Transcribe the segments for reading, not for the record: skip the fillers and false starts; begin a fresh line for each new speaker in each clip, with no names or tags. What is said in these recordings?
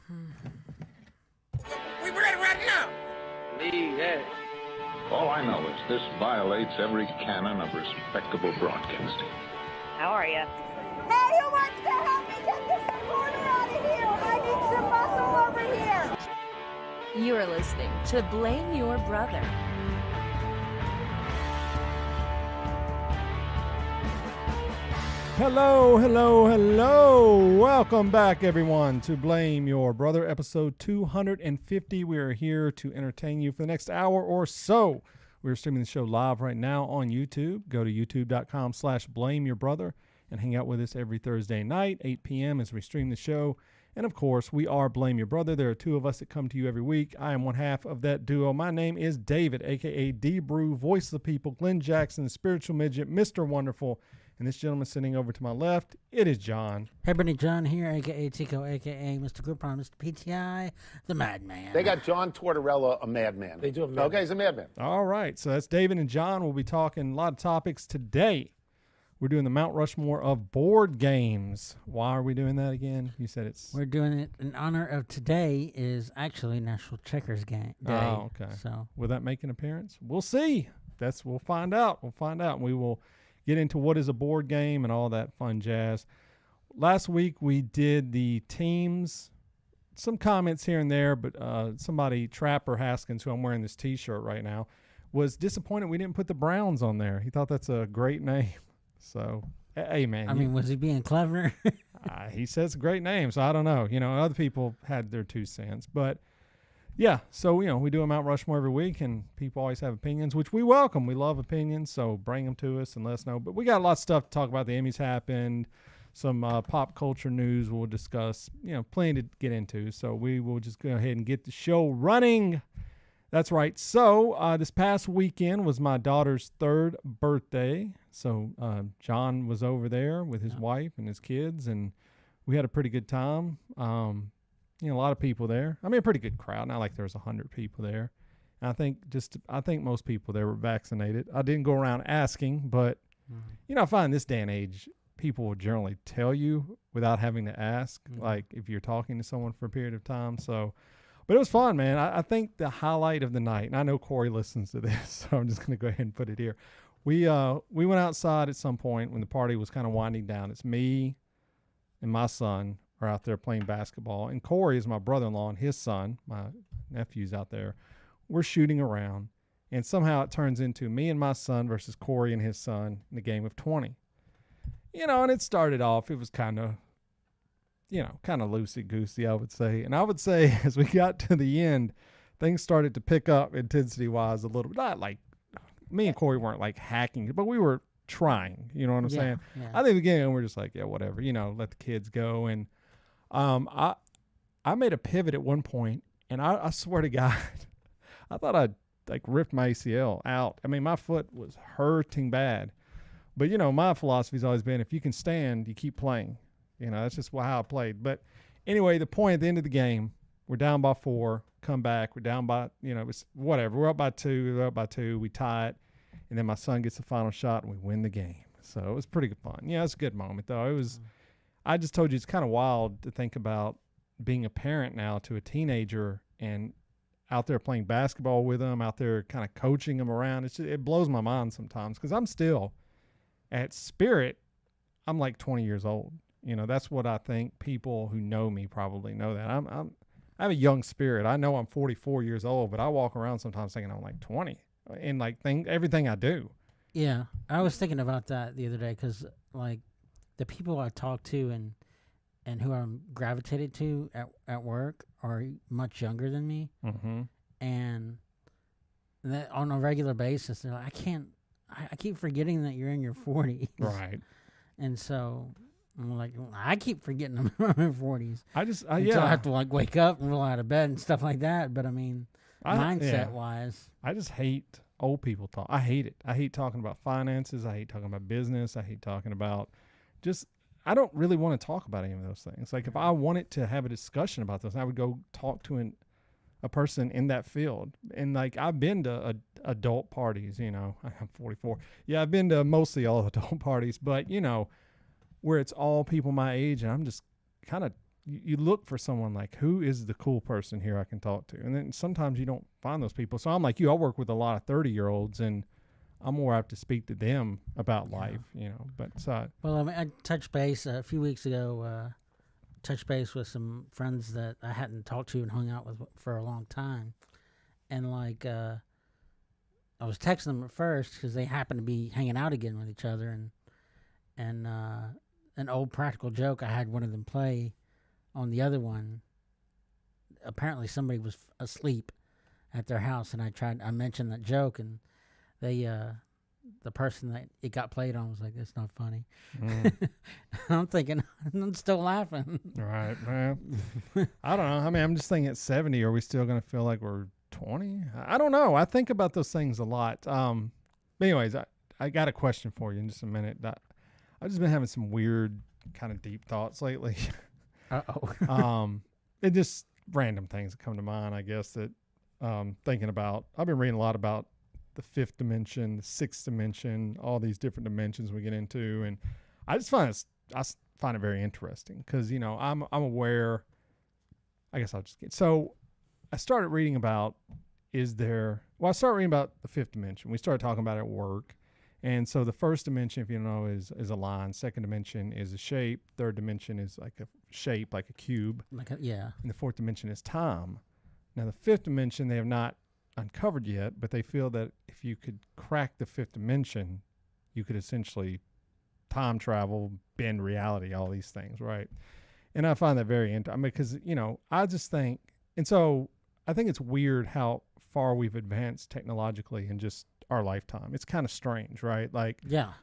We ready right now.
All I know is this violates every canon of respectable broadcasting.
How are you?
Hey, who wants to help me get this recorder out of here? I need some muscle over here.
You are listening to Blame Your Brother.
Hello, hello, hello. Welcome back, everyone, to Blame Your Brother, episode 250. We are here to entertain you for the next hour or so. We're streaming the show live right now on YouTube. Go to youtube.com/blameyourbrother and hang out with us every Thursday night, 8 p.m. as we stream the show. And, of course, we are Blame Your Brother. There are two of us that come to you every week. I am one half of that duo. My name is David, a.k.a. D-Brew, voice of the people, Glenn Jackson, spiritual midget, Mr. Wonderful. And this gentleman sitting over to my left, it is John.
Hey, Bernie, John here, a.k.a. Tico, a.k.a. Mr. Groupon, Mr. PTI, the Madman.
They got John Tortorella, a madman.
They do have a madman.
Okay, he's a madman.
All right, so that's David and John. We'll be talking a lot of topics today. We're doing the Mount Rushmore of board games. Why are we doing that again? You said it's...
We're doing it in honor of today is actually National Checkers Day.
Oh, okay.
So
will that make an appearance? We'll see. We'll find out. We'll find out. And we will get into what is a board game and all that fun jazz. Last week we did the teams, some comments here and there, but somebody, Trapper Haskins, who I'm wearing this T-shirt right now, was disappointed we didn't put the Browns on there. He thought that's a great name. So, hey, man.
I mean, was he being clever?
He says a great name, so I don't know. You know, other people had their 2 cents. But, yeah, so, you know, we do a Mount Rushmore every week, and people always have opinions, which we welcome. We love opinions, so bring them to us and let us know. But we got a lot of stuff to talk about. The Emmys happened, some pop culture news we'll discuss, you know, plenty to get into. So we will just go ahead and get the show running. That's right. So this past weekend was my daughter's 3rd birthday. So John was over there with his wife and his kids, and we had a pretty good time. You know, a lot of people there. I mean, a pretty good crowd. Not like there was 100 people there. And I think most people there were vaccinated. I didn't go around asking, but you know, I find this day and age, people will generally tell you without having to ask, like if you're talking to someone for a period of time. So, but it was fun, man. I think the highlight of the night, and I know Corey listens to this, so I'm just going to go ahead and put it here. We went outside at some point when the party was kind of winding down. It's me and my son are out there playing basketball, and Corey is my brother-in-law and his son, my nephew's out there. We're shooting around, and somehow it turns into me and my son versus Corey and his son in a game of 20. You know, and it started off, it was kind of loosey-goosey, I would say. And I would say as we got to the end, things started to pick up intensity-wise a little bit. Not like me and Corey weren't like hacking, but we were trying. You know what I'm saying?
Yeah.
I think again, we're just like, yeah, whatever. You know, let the kids go. And I made a pivot at one point, and I swear to God, I thought I'd like ripped my ACL out. I mean, my foot was hurting bad. But, you know, my philosophy's always been if you can stand, you keep playing. You know, that's just how I played. But anyway, the point at the end of the game, we're down by 4, come back. We're down by, you know, it was whatever. We're up by 2, we tie it. And then my son gets the final shot and we win the game. So it was pretty good fun. Yeah, it's a good moment, though. It was, I just told you, it's kind of wild to think about being a parent now to a teenager and out there playing basketball with them, out there kind of coaching them around. It blows my mind sometimes because I'm still, at spirit, I'm like 20 years old. You know, that's what I think people who know me probably know that. I have a young spirit. I know I'm 44 years old, but I walk around sometimes thinking I'm like 20 in like everything I do.
Yeah, I was thinking about that the other day because, like, the people I talk to and who I'm gravitated to at work are much younger than me.
Mm-hmm.
And that on a regular basis, they're like, I keep forgetting that you're in your 40s.
Right.
And so I'm like, I keep forgetting I'm in my 40s.
Yeah.
I have to like wake up and roll out of bed and stuff like that. But I mean, mindset wise,
I just hate old people talk. I hate it. I hate talking about finances. I hate talking about business. I hate talking about I don't really want to talk about any of those things. Like if I wanted to have a discussion about those, I would go talk to a person in that field. And like I've been to adult parties, you know, I'm 44. Yeah, I've been to mostly all adult parties, but you know, where it's all people my age and I'm just kind of you look for someone like, who is the cool person here I can talk to? And then sometimes you don't find those people. So I'm like you, I work with a lot of 30-year-olds, and I'm more apt to speak to them about life, you know. But
well, I mean, I touched base a few weeks ago. Touched base with some friends that I hadn't talked to and hung out with for a long time, and like I was texting them at first because they happened to be hanging out again with each other, and an old practical joke I had one of them play on the other one. Apparently somebody was asleep at their house, and I mentioned that joke, and they the person that it got played on was like, "That's not funny." I'm thinking, I'm still laughing.
Right, man. I don't know. I mean, I'm just thinking at 70, are we still going to feel like we're 20? I don't know. I think about those things a lot. But anyways, I got a question for you in just a minute. I've just been having some weird kind of deep thoughts lately. It just random things that come to mind, I guess, that thinking about. I've been reading a lot about the fifth dimension, the sixth dimension, all these different dimensions we get into, and I just find it very interesting because, you know, I'm aware. I guess I'll just get so. I started reading about I started reading about the fifth dimension. We started talking about it at work, and so the first dimension, if you know, is a line. Second dimension is a shape. Third dimension is like a shape, like a cube.
Yeah.
And the fourth dimension is time. Now the fifth dimension they have not uncovered yet, but they feel that if you could crack the fifth dimension, you could essentially time travel, bend reality, all these things, right? And I find that very interesting. I mean, because, you know, I just think, and so I think it's weird how far we've advanced technologically in just our lifetime. It's kind of strange, right? Like,
yeah,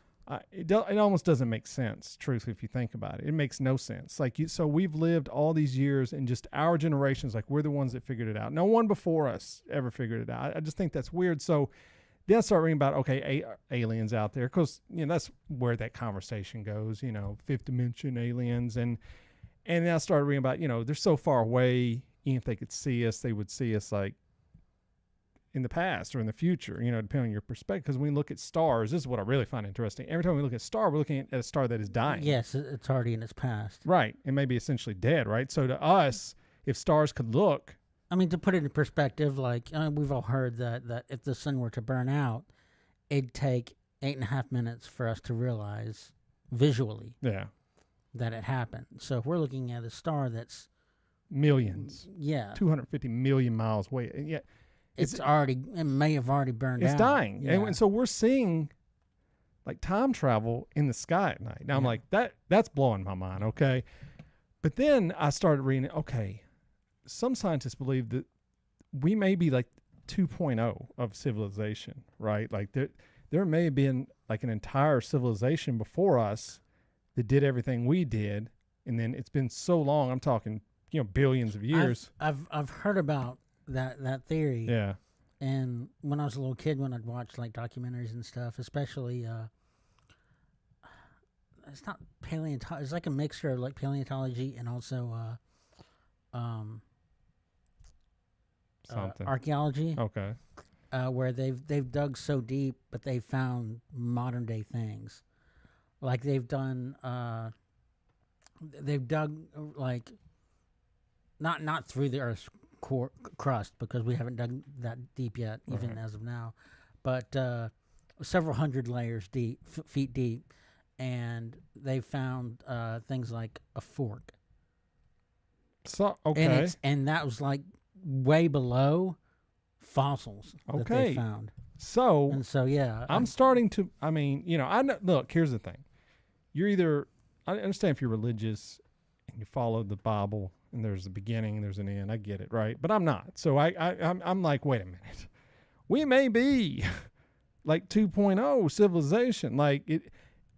it almost doesn't make sense, truthfully, if you think about it. It makes no sense. Like, so we've lived all these years, and just our generations, like, we're the ones that figured it out. No one before us ever figured it out. I just think that's weird. So then I start reading about, okay, aliens out there, because, you know, that's where that conversation goes, you know, fifth dimension aliens. And then I started reading about, you know, they're so far away, even if they could see us, they would see us, like, in the past or in the future, you know, depending on your perspective. Because when we look at stars, this is what I really find interesting. Every time we look at a star, we're looking at a star that is dying.
Yes, it's already in its past.
Right. It may be essentially dead, right? So to us, if stars could look.
I mean, to put it in perspective, like we've all heard that if the sun were to burn out, it'd take 8.5 minutes for us to realize visually that it happened. So if we're looking at a star that's
millions, 250 million miles away, it
may have already burned out.
It's dying. Yeah. And so we're seeing like time travel in the sky at night. Now I'm like, that's blowing my mind. Okay. But then I started reading, okay, some scientists believe that we may be like 2.0 of civilization, right? Like there may have been like an entire civilization before us that did everything we did. And then it's been so long, I'm talking, you know, billions of years.
I've heard about that theory.
Yeah.
And when I was a little kid, when I'd watch like documentaries and stuff, especially it's not paleontology, it's like a mixture of like paleontology and also archaeology.
Okay.
Where they've dug so deep, but they've found modern day things. Like they've done they've dug like not through the Earth's crust, because we haven't dug that deep yet, even as of now, but several hundred layers deep, feet deep, and they found things like a fork.
So okay,
and that was like way below fossils that they found.
So
yeah,
I'm starting to. I mean, you know, I know. Look, here's the thing: you're either. I understand if you're religious and you follow the Bible, and there's a beginning and there's an end. I get it, right? But I'm not. So I'm like, wait a minute. We may be like 2.0 civilization. Like,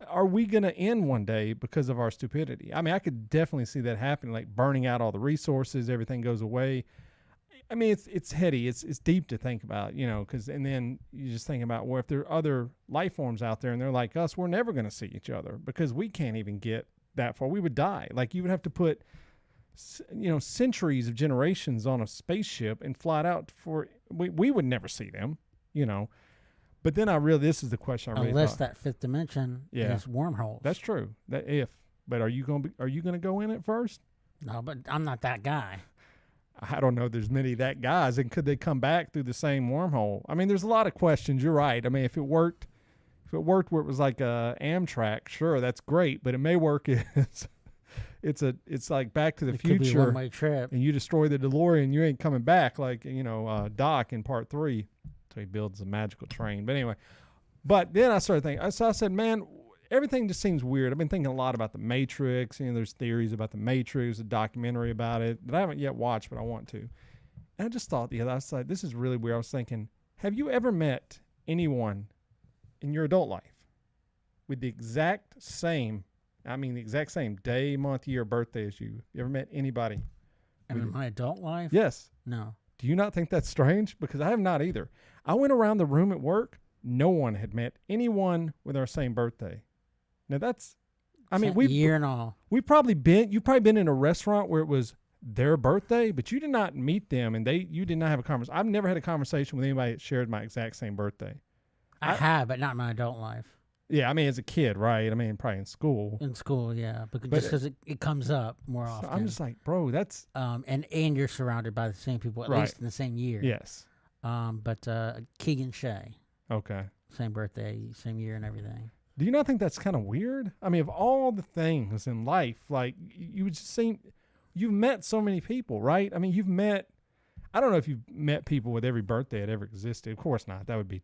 are we going to end one day because of our stupidity? I mean, I could definitely see that happening, like burning out all the resources, everything goes away. I mean, it's heady. It's deep to think about, you know, and then you just think about, well, if there are other life forms out there and they're like us, we're never going to see each other because we can't even get that far. We would die. Like, you would have to put, you know, centuries of generations on a spaceship and fly it out we would never see them, you know. But then this is the question I really
unless
thought.
that fifth dimension is wormholes.
That's true. But are you going to go in it first?
No, but I'm not that guy.
I don't know. There's many that guys, and could they come back through the same wormhole? I mean, there's a lot of questions. You're right. I mean, if it worked where it was like a Amtrak, sure, that's great. But it may work as it's like Back to the
It could be a
Future,
one-way trip.
and you destroy the DeLorean, you ain't coming back. Like Doc in Part 3, so he builds a magical train. But anyway, but then I started thinking. So I said, man, everything just seems weird. I've been thinking a lot about the Matrix. There's theories about the Matrix, a documentary about it that I haven't yet watched, but I want to. And I just thought, I was like, this is really weird. I was thinking, have you ever met anyone in your adult life with the exact same day, month, year, birthday as you? You ever met anybody?
And in my adult life?
Yes.
No.
Do you not think that's strange? Because I have not either. I went around the room at work. No one had met anyone with our same birthday. Now that's,
year and all.
you've probably been in a restaurant where it was their birthday, but you did not meet them and you did not have a conversation. I've never had a conversation with anybody that shared my exact same birthday.
I have, but not in my adult life.
Yeah, as a kid, right? Probably in school.
In school, yeah, just because it comes up more often.
I'm just like, bro, that's
and you're surrounded by the same people, at least in the same year.
Yes.
But Keegan Shea,
okay,
same birthday, same year, and everything.
Do you not think that's kind of weird? Of all the things in life, like you've met so many people, right? You've met. I don't know if you've met people with every birthday that ever existed. Of course not. That would be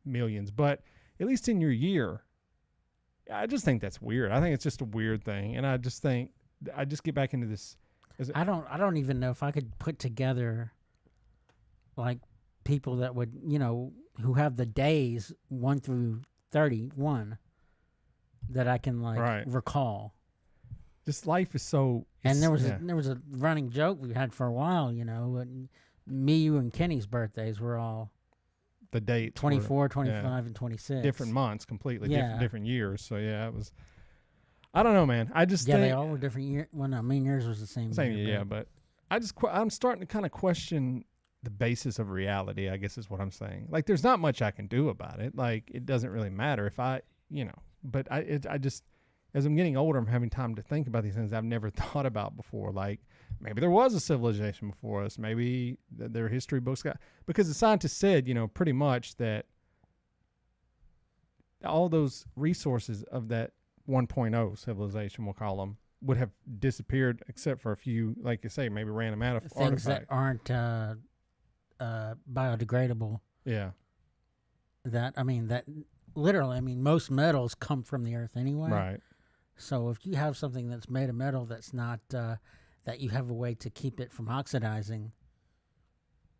millions, but at least in your year, I just think that's weird. I think it's just a weird thing, and I just get back into this.
I don't even know if I could put together like people that would who have the days 1 through 31 that I can recall.
Just life is so.
And there was a running joke we had for a while. Me, you, and Kenny's birthdays were all.
The dates
24, 25, and 26.
Different months, completely different years. So yeah, it was. I don't know, man. I just think
they all were different years. Well, no, yours was the same.
Same year, yeah. But I'm starting to kind of question the basis of reality. I guess is what I'm saying. Like, there's not much I can do about it. Like, it doesn't really matter if I. But I just, as I'm getting older, I'm having time to think about these things I've never thought about before. Like, maybe there was a civilization before us. Maybe their history books because the scientists said, pretty much that all those resources of that 1.0 civilization, we'll call them, would have disappeared except for a few, like you say, maybe random out of
things that aren't biodegradable.
Yeah.
That literally, most metals come from the earth anyway.
Right.
So if you have something that's made of metal that's not that you have a way to keep it from oxidizing,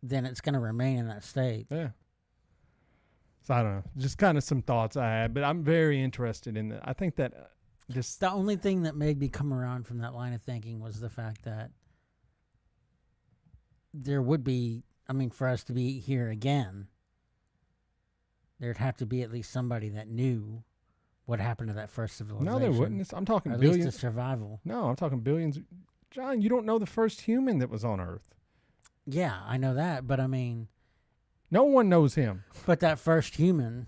then it's going to remain in that state.
Yeah. So I don't know. Just kind of some thoughts I had, but I'm very interested in that. I think that just
the only thing that made me come around from that line of thinking was the fact that there would be, for us to be here again, there'd have to be at least somebody that knew what happened to that first civilization.
No, there wouldn't. I'm talking
at
billions.
least to survival.
No, I'm talking billions. John, you don't know the first human that was on Earth.
Yeah, I know that, but
no one knows him.
But that first human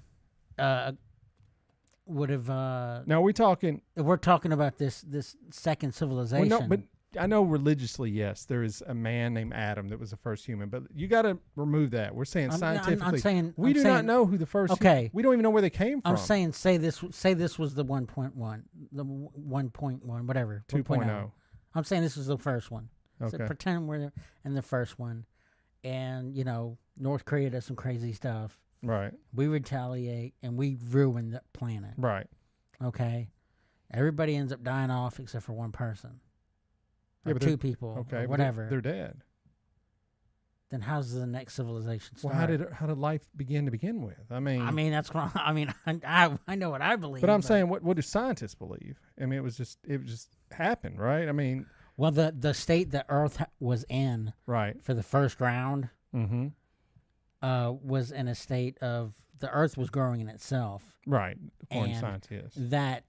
would have.
Now we're talking
about this second civilization.
Well, no, but I know religiously, yes, there is a man named Adam that was the first human, but you got to remove that. We're saying scientifically. We do not know who the first.
Okay,
we don't even know where they came from.
I'm saying say this was the 1.1, the 1.1, whatever
2.0.
I'm saying this was the first one.
Okay.
So pretend we're in the first one, and North Korea does some crazy stuff.
Right.
We retaliate and we ruin the planet.
Right.
Okay. Everybody ends up dying off except for one person.
Yeah,
or two people.
Okay.
Or whatever.
They're dead.
Then how's the next civilization start?
Well, how did life begin to begin with?
That's what I know what I believe.
But I'm saying, what do scientists believe? It was just happened, right?
Well, the state that Earth was in,
right,
for the first round,
mm-hmm,
was in a state of the Earth was growing in itself,
right? According to science, yes.
That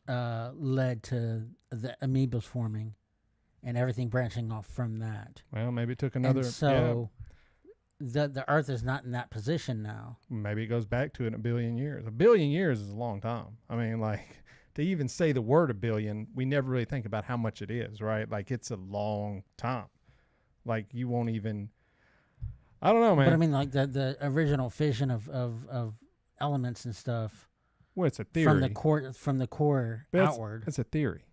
led to the amoebas forming, and everything branching off from that.
Well, maybe it took another.
And so, the Earth is not in that position now.
Maybe it goes back to it in a billion years. A billion years is a long time. to even say the word a billion, we never really think about how much it is, right? Like it's a long time. Like you won't even, I don't know, man.
But I mean, like the original fission of elements and stuff.
Well, it's a theory.
From the core outward.
It's a theory.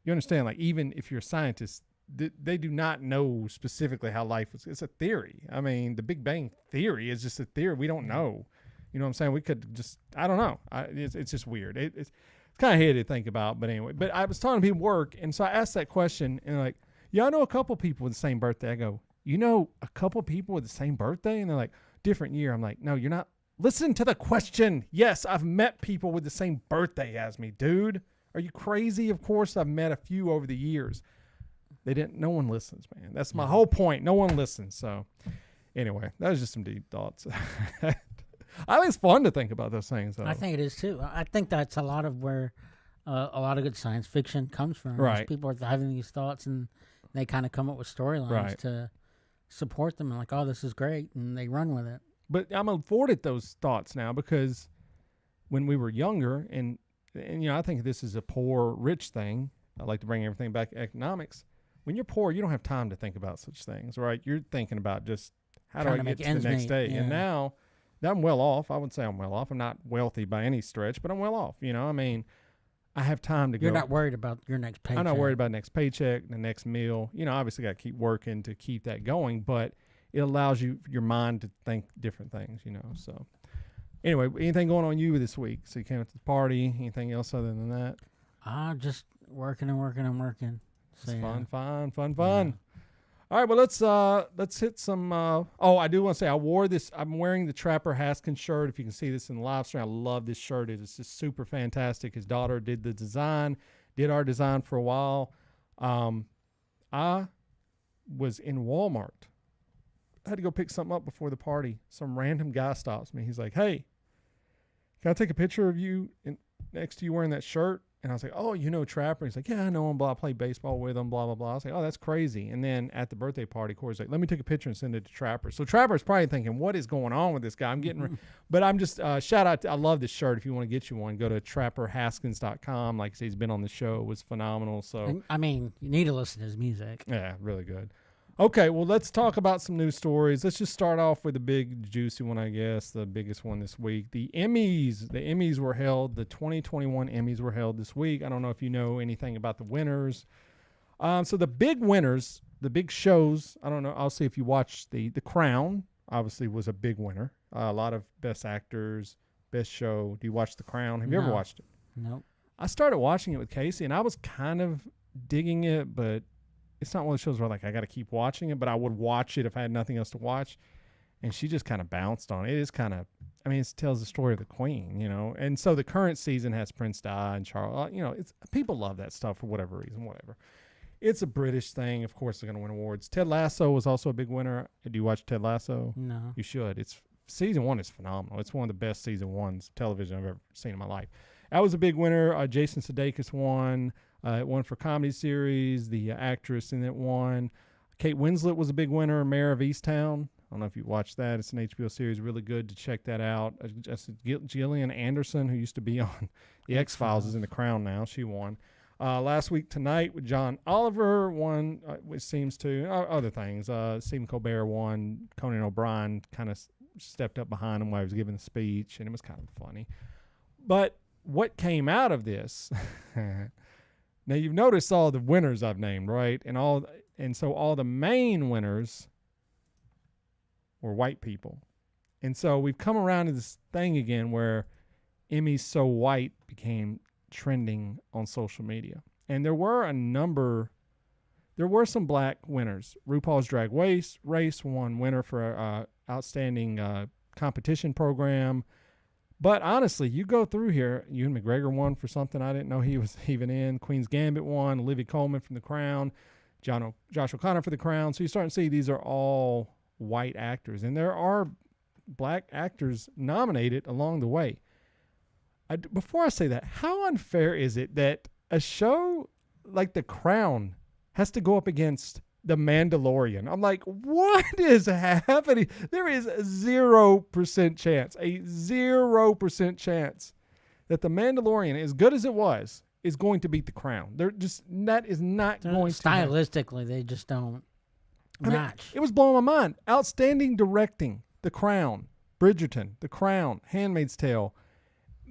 You understand? Like even if you're a scientist, they do not know specifically how life was. It's a theory. I mean, the Big Bang Theory is just a theory. We don't know. You know what I'm saying? We could just, I don't know. It's just weird. It's kind of heavy to think about. But anyway, but I was talking to people at work, and so I asked that question, and they're like, yeah, I know a couple people with the same birthday. I go, you know a couple people with the same birthday? And they're like, different year. I'm like, no, you're not. Listen to the question. Yes, I've met people with the same birthday as me, dude. Are you crazy? Of course, I've met a few over the years. No one listens, man. That's my whole point. No one listens. So anyway, that was just some deep thoughts. I think it's fun to think about those things, though.
I think it is too. I think that's a lot of where a lot of good science fiction comes from.
Right.
People are having these thoughts and they kind of come up with storylines to support them. And like, oh, this is great. And they run with it.
But I'm afforded those thoughts now because when we were younger, and I think this is a poor, rich thing. I like to bring everything back to economics. When you're poor, you don't have time to think about such things, right? You're thinking about just how do I get to the next day? And now that I'm well off, I would say I'm well off. I'm not wealthy by any stretch, but I'm well off. I mean, I have time to go.
You're not worried about your next paycheck.
I'm not worried about next paycheck, the next meal. Obviously got to keep working to keep that going, but it allows your mind to think different things, So anyway, anything going on you this week? So you came to the party. Anything else other than that?
Just working and working and working. So,
it's fun. Yeah. All right, well, let's hit some. I do want to say I wore this. I'm wearing the Trapper Haskins shirt. If you can see this in the live stream, I love this shirt. It's just super fantastic. His daughter did the design, did our design for a while. I was in Walmart. I had to go pick something up before the party. Some random guy stops me. He's like, "Hey, can I take a picture of you next to you wearing that shirt?" And I was like, "Oh, Trapper?" He's like, "Yeah, I know him. Blah, I play baseball with him. Blah, blah, blah." I was like, "Oh, that's crazy." And then at the birthday party, Corey's like, "Let me take a picture and send it to Trapper." So Trapper's probably thinking, "What is going on with this guy?" I'm getting, but I'm just shout out. I love this shirt. If you want to get you one, go to trapperhaskins.com. Like I say, he's been on the show. It was phenomenal. So
I mean, you need to listen to his music.
Yeah, really good. Okay, well, let's talk about some news stories. Let's just start off with the big, juicy one, I guess, the biggest one this week. The Emmys were held. The 2021 Emmys were held this week. I don't know if you know anything about the winners. So the big winners, the big shows, I don't know. I'll see if you watched The Crown, obviously was a big winner. A lot of best actors, best show. Do you watch The Crown? Have you ever watched it?
Nope.
I started watching it with Casey, and I was kind of digging it, but it's not one of the shows where I got to keep watching it, but I would watch it if I had nothing else to watch. And she just kind of bounced on it. It is kind of, it tells the story of the Queen, And so the current season has Prince Di and Charles. It's people love that stuff for whatever reason, whatever. It's a British thing. Of course, they're going to win awards. Ted Lasso was also a big winner. Do you watch Ted Lasso?
No.
You should. Season 1 is phenomenal. It's one of the best season 1s television I've ever seen in my life. That was a big winner. Jason Sudeikis won. It won for comedy series. The actress in it won. Kate Winslet was a big winner. Mayor of Easttown. I don't know if you watched that. It's an HBO series. Really good to check that out. Gillian Anderson, who used to be on The X-Files, is in The Crown now. She won. Last week tonight with John Oliver won, which seems to, other things. Stephen Colbert won. Conan O'Brien kind of stepped up behind him while he was giving the speech, and it was kind of funny. But what came out of this... Now, you've noticed all the winners I've named, right? And so all the main winners were white people. And so we've come around to this thing again where Emmys So White became trending on social media. And there were some black winners. RuPaul's Drag Race won winner for outstanding competition program. But honestly, you go through here, Ewan McGregor won for something I didn't know he was even in. Queen's Gambit won. Olivia Colman from The Crown. Josh O'Connor for The Crown. So you're starting to see these are all white actors. And there are black actors nominated along the way. Before I say that, how unfair is it that a show like The Crown has to go up against The Mandalorian? I'm like, what is happening? There is a 0% chance that The Mandalorian, as good as it was, is going to beat The Crown. That is not going to happen.
Stylistically, they just don't match.
It was blowing my mind. Outstanding directing, The Crown, Bridgerton, The Crown, Handmaid's Tale,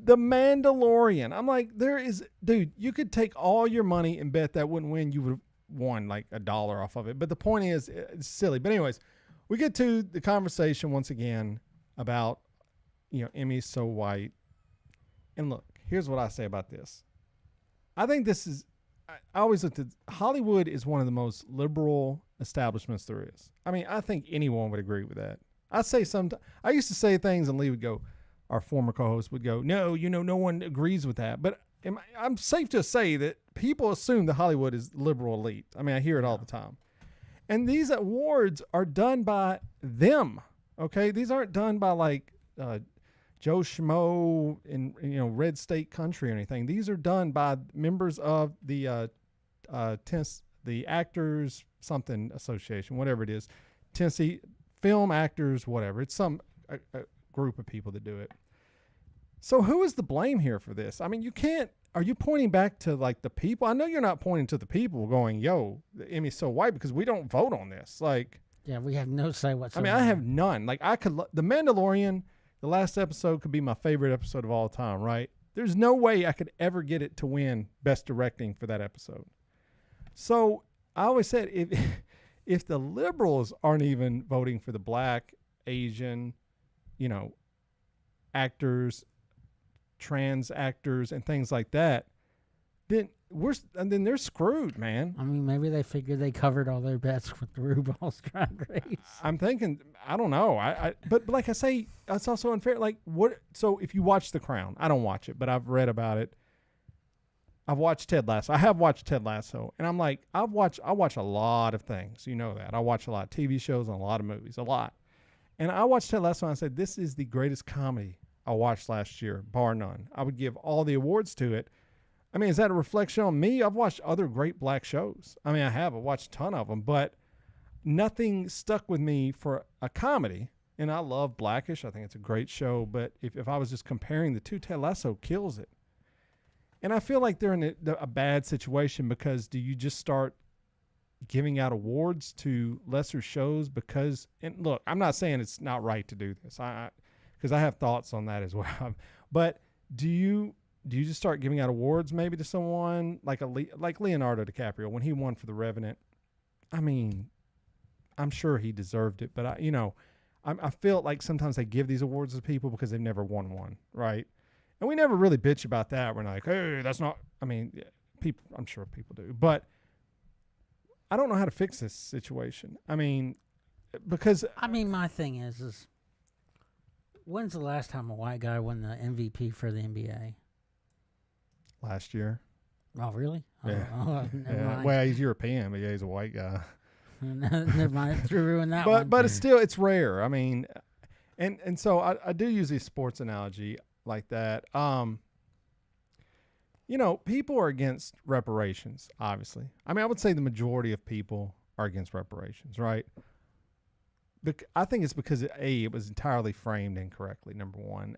The Mandalorian. I'm like, dude, you could take all your money and bet that wouldn't win. You would have won like $1 off of it. But the point is, it's silly. But anyways, we get to the conversation once again about, Emmy's so white. And look, here's what I say about this. I think this is, I always looked at, Hollywood is one of the most liberal establishments there is. I mean, I think anyone would agree with that. I used to say things and Lee would go, our former co-host would go, no, no one agrees with that. But I'm safe to say that people assume that Hollywood is liberal elite. I mean, I hear it all the time. And these awards are done by them, okay? These aren't done by like Joe Schmo in red state country or anything. These are done by members of the Actors something association, whatever it is, Tennessee Film Actors, whatever. It's some a group of people that do it. So who is the blame here for this? I mean, you can't. Are you pointing back to like the people? I know you're not pointing to the people going, "Yo, the Emmy's so white," because we don't vote on this. Like,
yeah, we have no say whatsoever.
I mean, I have none. Like, The Mandalorian, the last episode could be my favorite episode of all time, right? There's no way I could ever get it to win Best Directing for that episode. So I always said, if the liberals aren't even voting for the black, Asian, actors, trans actors, and things like that, then they're screwed, man.
I mean, maybe they figured they covered all their bets with the RuPaul's Drag Race.
I'm thinking, I don't know. But like I say, it's also unfair. Like, what? So if you watch The Crown, I don't watch it, but I've read about it. I've watched Ted Lasso. I have watched Ted Lasso, and I'm like, I watch a lot of things. You know that. I watch a lot of TV shows and a lot of movies, a lot. And I watched Ted Lasso, and I said, this is the greatest comedy I watched last year, bar none. I would give all the awards to it. I mean, is that a reflection on me? I've watched other great black shows. I mean, I've watched a ton of them, but nothing stuck with me for a comedy. And I love Blackish. I think it's a great show. But if I was just comparing the two, Ted Lasso kills it. And I feel like they're in a bad situation because do you just start giving out awards to lesser shows because, and look, I'm not saying it's not right to do this. Because I have thoughts on that as well. But do you just start giving out awards maybe to someone like Leonardo DiCaprio when he won for The Revenant? I mean, I'm sure he deserved it, but I feel like sometimes they give these awards to people because they've never won one, right? And we never really bitch about that. We're like, hey, that's not. I mean, people. I'm sure people do, but I don't know how to fix this situation. I mean, because
my thing is when's the last time a white guy won the MVP for the NBA?
Last year.
Oh, really?
Yeah.
Never mind.
Well, he's European, but yeah, he's a white guy.
Never mind. Ruin that one.
But it's rare. I mean, and so I do use a sports analogy like that. People are against reparations, obviously. I mean, I would say the majority of people are against reparations, right? I think it's because it was entirely framed incorrectly. Number one,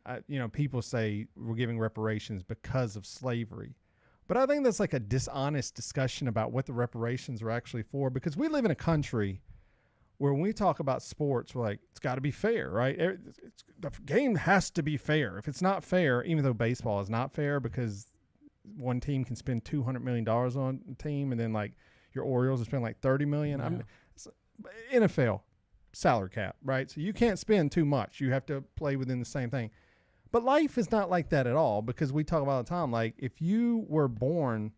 people say we're giving reparations because of slavery, but I think that's like a dishonest discussion about what the reparations are actually for. Because we live in a country where when we talk about sports, we're like, it's got to be fair, right? The game has to be fair. If it's not fair, even though baseball is not fair because one team can spend $200 million on a team, and then like your Orioles are spending like $30 million. Yeah. I mean, NFL. Salary cap, right? So you can't spend too much. You have to play within the same thing. But life is not like that at all, because we talk about all the time, like if you were born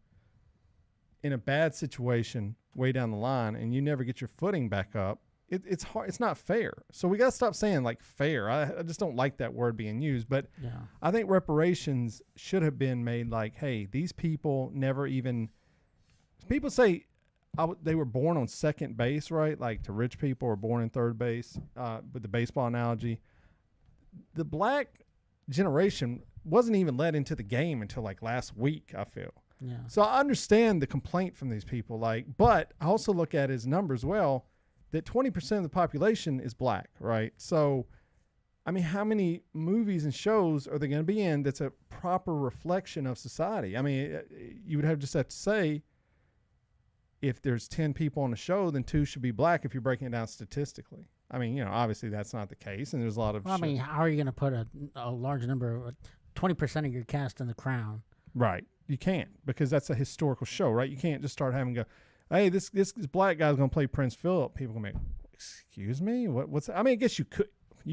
in a bad situation way down the line and you never get your footing back up, it's hard. It's not fair. So we got to stop saying like fair. I just don't like that word being used. But yeah. I think reparations should have been made like, hey, these people never even, people say, they were born on second base, right? Like to rich people were born in third base, with the baseball analogy. The black generation wasn't even let into the game until like last week, I feel. Yeah. So I understand the complaint from these people, but I also look at it as numbers well, that 20% of the population is black, right? So I mean, how many movies and shows are they going to be in that's a proper reflection of society? I mean, you would have to say, if there's 10 people on a show, then 2 should be black if you're breaking it down statistically. I mean, obviously that's not the case, and there's a lot of
Well, I mean, how are you going to put a large number of 20% of your cast in The Crown?
Right. You can't, because that's a historical show, right? You can't just start having go, hey, this black guy's going to play Prince Philip. People going to be, excuse me? What's that? I mean, I guess you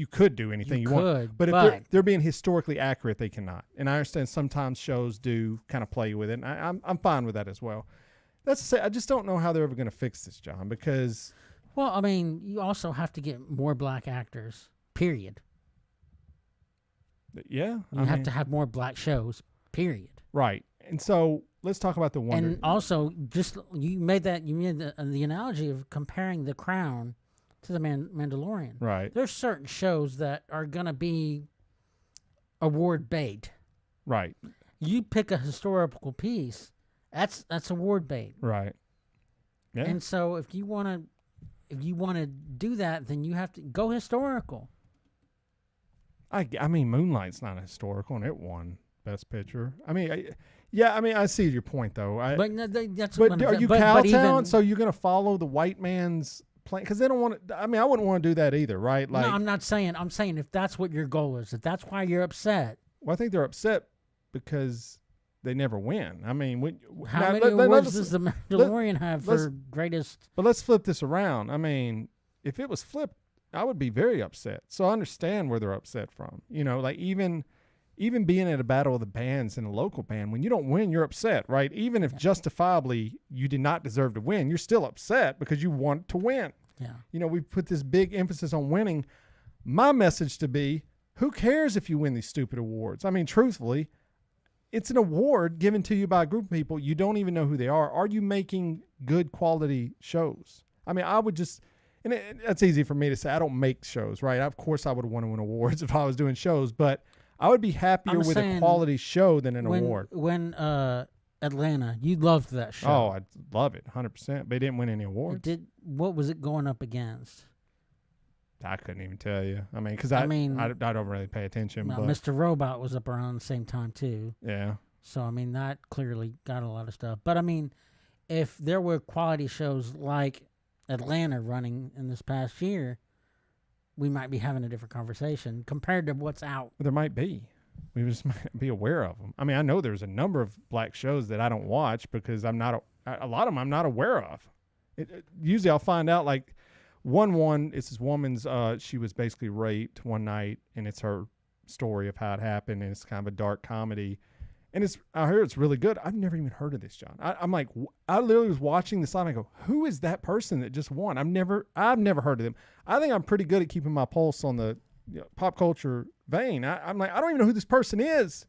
could do anything you want, but if they're being historically accurate, they cannot. And I understand sometimes shows do kind of play with it, and I'm fine with that as well. That's to say, I just don't know how they're ever going to fix this, John, because...
Well, I mean, you also have to get more black actors, period.
Yeah.
You have to have more black shows, period.
Right. And so let's talk about the Wonder...
And also, you made the analogy of comparing The Crown to the Mandalorian.
Right.
There's certain shows that are going to be award bait.
Right.
You pick a historical piece, that's award bait.
Right. Yeah.
And so if you want to do that, then you have to go historical.
I mean, Moonlight's not historical, and it won Best Picture. I mean, I see your point, though.
But no, that's
but are you Cowtown? So you're going to follow the white man's plan? Because they don't want to. I mean, I wouldn't want to do that either, right? Like,
no, I'm not saying. I'm saying if that's what your goal is, if that's why you're upset.
Well, I think they're upset because they never win. I mean,
how many awards does the Mandalorian have for greatest? But
let's flip this around. I mean, if it was flipped, I would be very upset. So I understand where they're upset from. Like even being at a battle of the bands in a local band, when you don't win, you're upset, right? Even if justifiably you did not deserve to win, you're still upset because you want to win.
Yeah.
We put this big emphasis on winning. My message to be, who cares if you win these stupid awards? I mean, truthfully, it's an award given to you by a group of people. You don't even know who they are. Are you making good quality shows? I mean, I would just, and that's easy for me to say. I don't make shows, right? Of course, I would want to win awards if I was doing shows, but I would be happier with a quality show than an award.
When Atlanta, you loved that show.
Oh, I love it, 100%. But they didn't win any awards.
What was it going up against?
I couldn't even tell you. I mean, because I don't really pay attention.
Well,
but
Mr. Robot was up around the same time too.
Yeah.
So I mean, that clearly got a lot of stuff. But I mean, if there were quality shows like Atlanta running in this past year, we might be having a different conversation compared to what's out.
There might be. We just might be aware of them. I mean, I know there's a number of black shows that I don't watch because I'm not a lot of them I'm not aware of. Usually I'll find out like it's this woman's she was basically raped one night, and it's her story of how it happened, and it's kind of a dark comedy, and I heard it's really good. I've never even heard of this, John. I'm like, I literally was watching this live and I go, who is that person that just won? I've never heard of them. I think I'm pretty good at keeping my pulse on the pop culture vein. I'm like, I don't even know who this person is.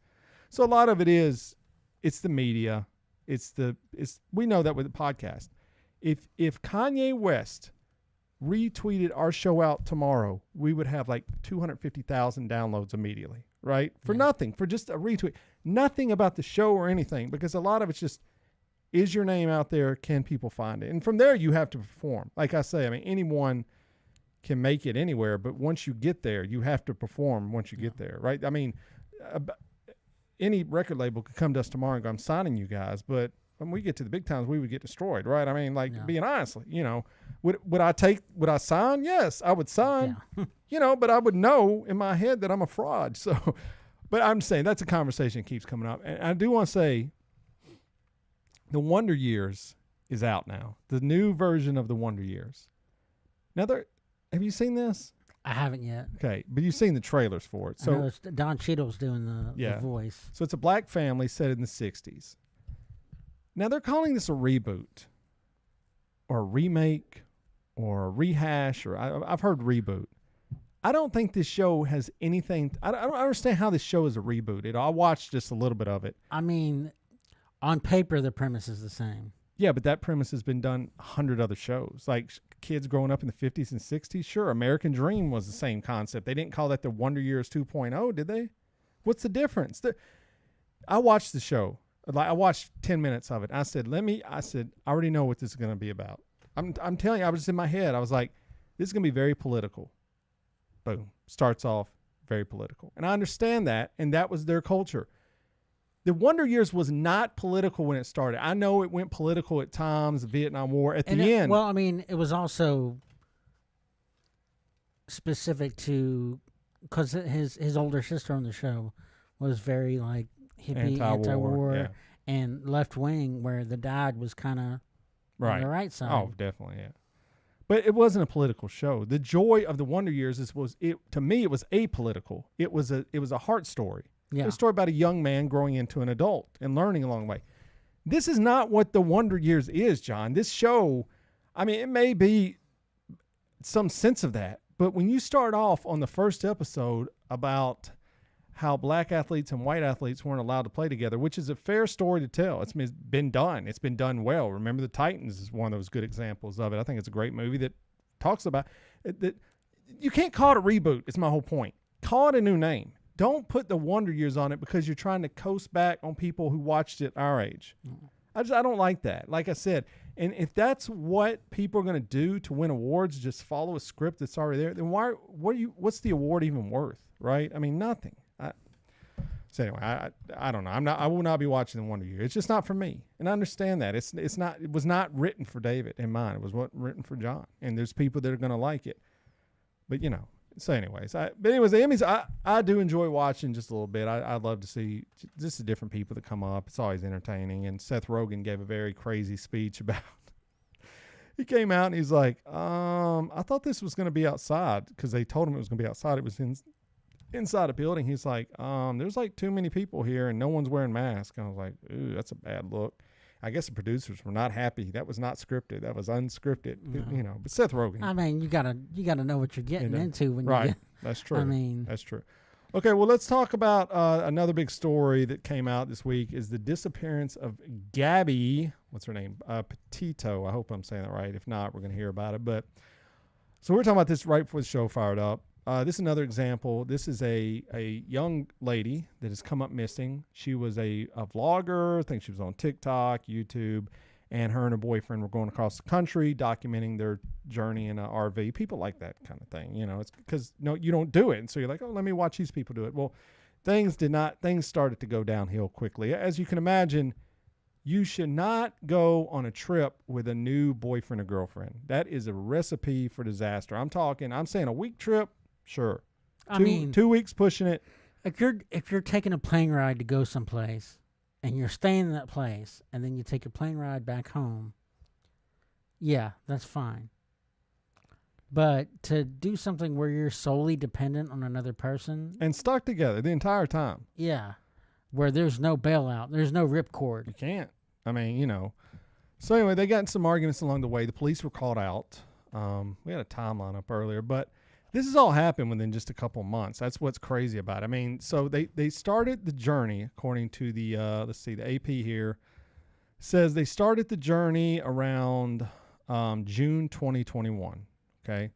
So a lot of it is, it's the media. We know that with the podcast. If Kanye West retweeted our show out tomorrow, we would have like 250,000 downloads immediately, right? For nothing, for just a retweet. Nothing about the show or anything, because a lot of it's just, is your name out there? Can people find it? And from there, you have to perform. Like I say, I mean, anyone can make it anywhere, but once you get there, you have to perform once you get there, right? I mean, any record label could come to us tomorrow and go, I'm signing you guys, but when we get to the big times, we would get destroyed, right? I mean, like, being honestly, would I sign? Yes, I would sign, but I would know in my head that I'm a fraud. So, but I'm saying that's a conversation that keeps coming up. And I do want to say the Wonder Years is out now. The new version of the Wonder Years. Now, have you seen this?
I haven't yet.
Okay, but you've seen the trailers for it. So
I know it's Don Cheadle's doing the voice.
So it's a black family set in the 60s. Now they're calling this a reboot or a remake or a rehash, or I've heard reboot. I don't think this show has anything. I don't understand how this show is a reboot. I watched just a little bit of it.
I mean, on paper, the premise is the same.
Yeah, but that premise has been done 100 other shows. Like kids growing up in the 50s and 60s. Sure, American Dream was the same concept. They didn't call that the Wonder Years 2.0, did they? What's the difference? I watched the show. Like, I watched 10 minutes of it. I said, I already know what this is going to be about. I'm telling you, I was just in my head. I was like, this is going to be very political. Boom. Starts off. very political. And I understand that, and that was their culture. The Wonder Years was not political when it started. I know it went political at times, the Vietnam War. At the end.
Well, I mean, it was also specific to, because his older sister on the show was very like hippie, anti-war
yeah.
and left-wing, where the dad was kind of on the right side.
Oh, definitely, yeah. But it wasn't a political show. The joy of the Wonder Years to me, it was apolitical. It was a heart story.
Yeah.
It was a story about a young man growing into an adult and learning along the way. This is not what the Wonder Years is, John. This show, I mean, it may be some sense of that, but when you start off on the first episode about how black athletes and white athletes weren't allowed to play together, which is a fair story to tell. It's been done. It's been done well. Remember, The Titans is one of those good examples of it. I think it's a great movie that talks about it. That you can't call it a reboot. It's my whole point. Call it a new name. Don't put the Wonder Years on it because you're trying to coast back on people who watched it our age. I don't like that. Like I said, and if that's what people are going to do to win awards, just follow a script that's already there, then what's the award even worth, right? I mean, nothing. So anyway, I don't know. I will not be watching the Wonder Years. It's just not for me, and I understand that. It was not written for David in mind. It was written for John, and there's people that are going to like it. But so anyways, the Emmys, I do enjoy watching just a little bit. I'd love to see just the different people that come up. It's always entertaining. And Seth Rogen gave a very crazy speech about. He came out and he's like, I thought this was going to be outside because they told him it was going to be outside. It was inside a building. He's like, there's like too many people here and no one's wearing masks. And I was like, ooh, that's a bad look. I guess the producers were not happy. That was not scripted. That was unscripted. No. But Seth Rogen.
I mean, you gotta know what you're getting into when you get.
That's true.
I mean,
that's true. Okay, well, let's talk about another big story that came out this week is the disappearance of Gabby. What's her name? Petito. I hope I'm saying that right. If not, we're going to hear about it. But so we're talking about this right before the show fired up. This is another example. This is a young lady that has come up missing. She was a vlogger. I think she was on TikTok, YouTube, and her and her boyfriend were going across the country documenting their journey in an RV. People like that kind of thing. It's because you don't do it. And so you're like, oh, let me watch these people do it. Well, things started to go downhill quickly. As you can imagine, you should not go on a trip with a new boyfriend or girlfriend. That is a recipe for disaster. I'm saying a week trip. Sure. I mean, 2 weeks pushing it.
If you're taking a plane ride to go someplace and you're staying in that place and then you take a plane ride back home, yeah, that's fine. But to do something where you're solely dependent on another person
and stuck together the entire time.
Yeah. Where there's no bailout, there's no ripcord.
You can't. I mean, So anyway, they got in some arguments along the way. The police were called out. We had a timeline up earlier, but this has all happened within just a couple of months. That's what's crazy about it. I mean, so they started the journey according to the the AP here says they started the journey around June 2021. Okay,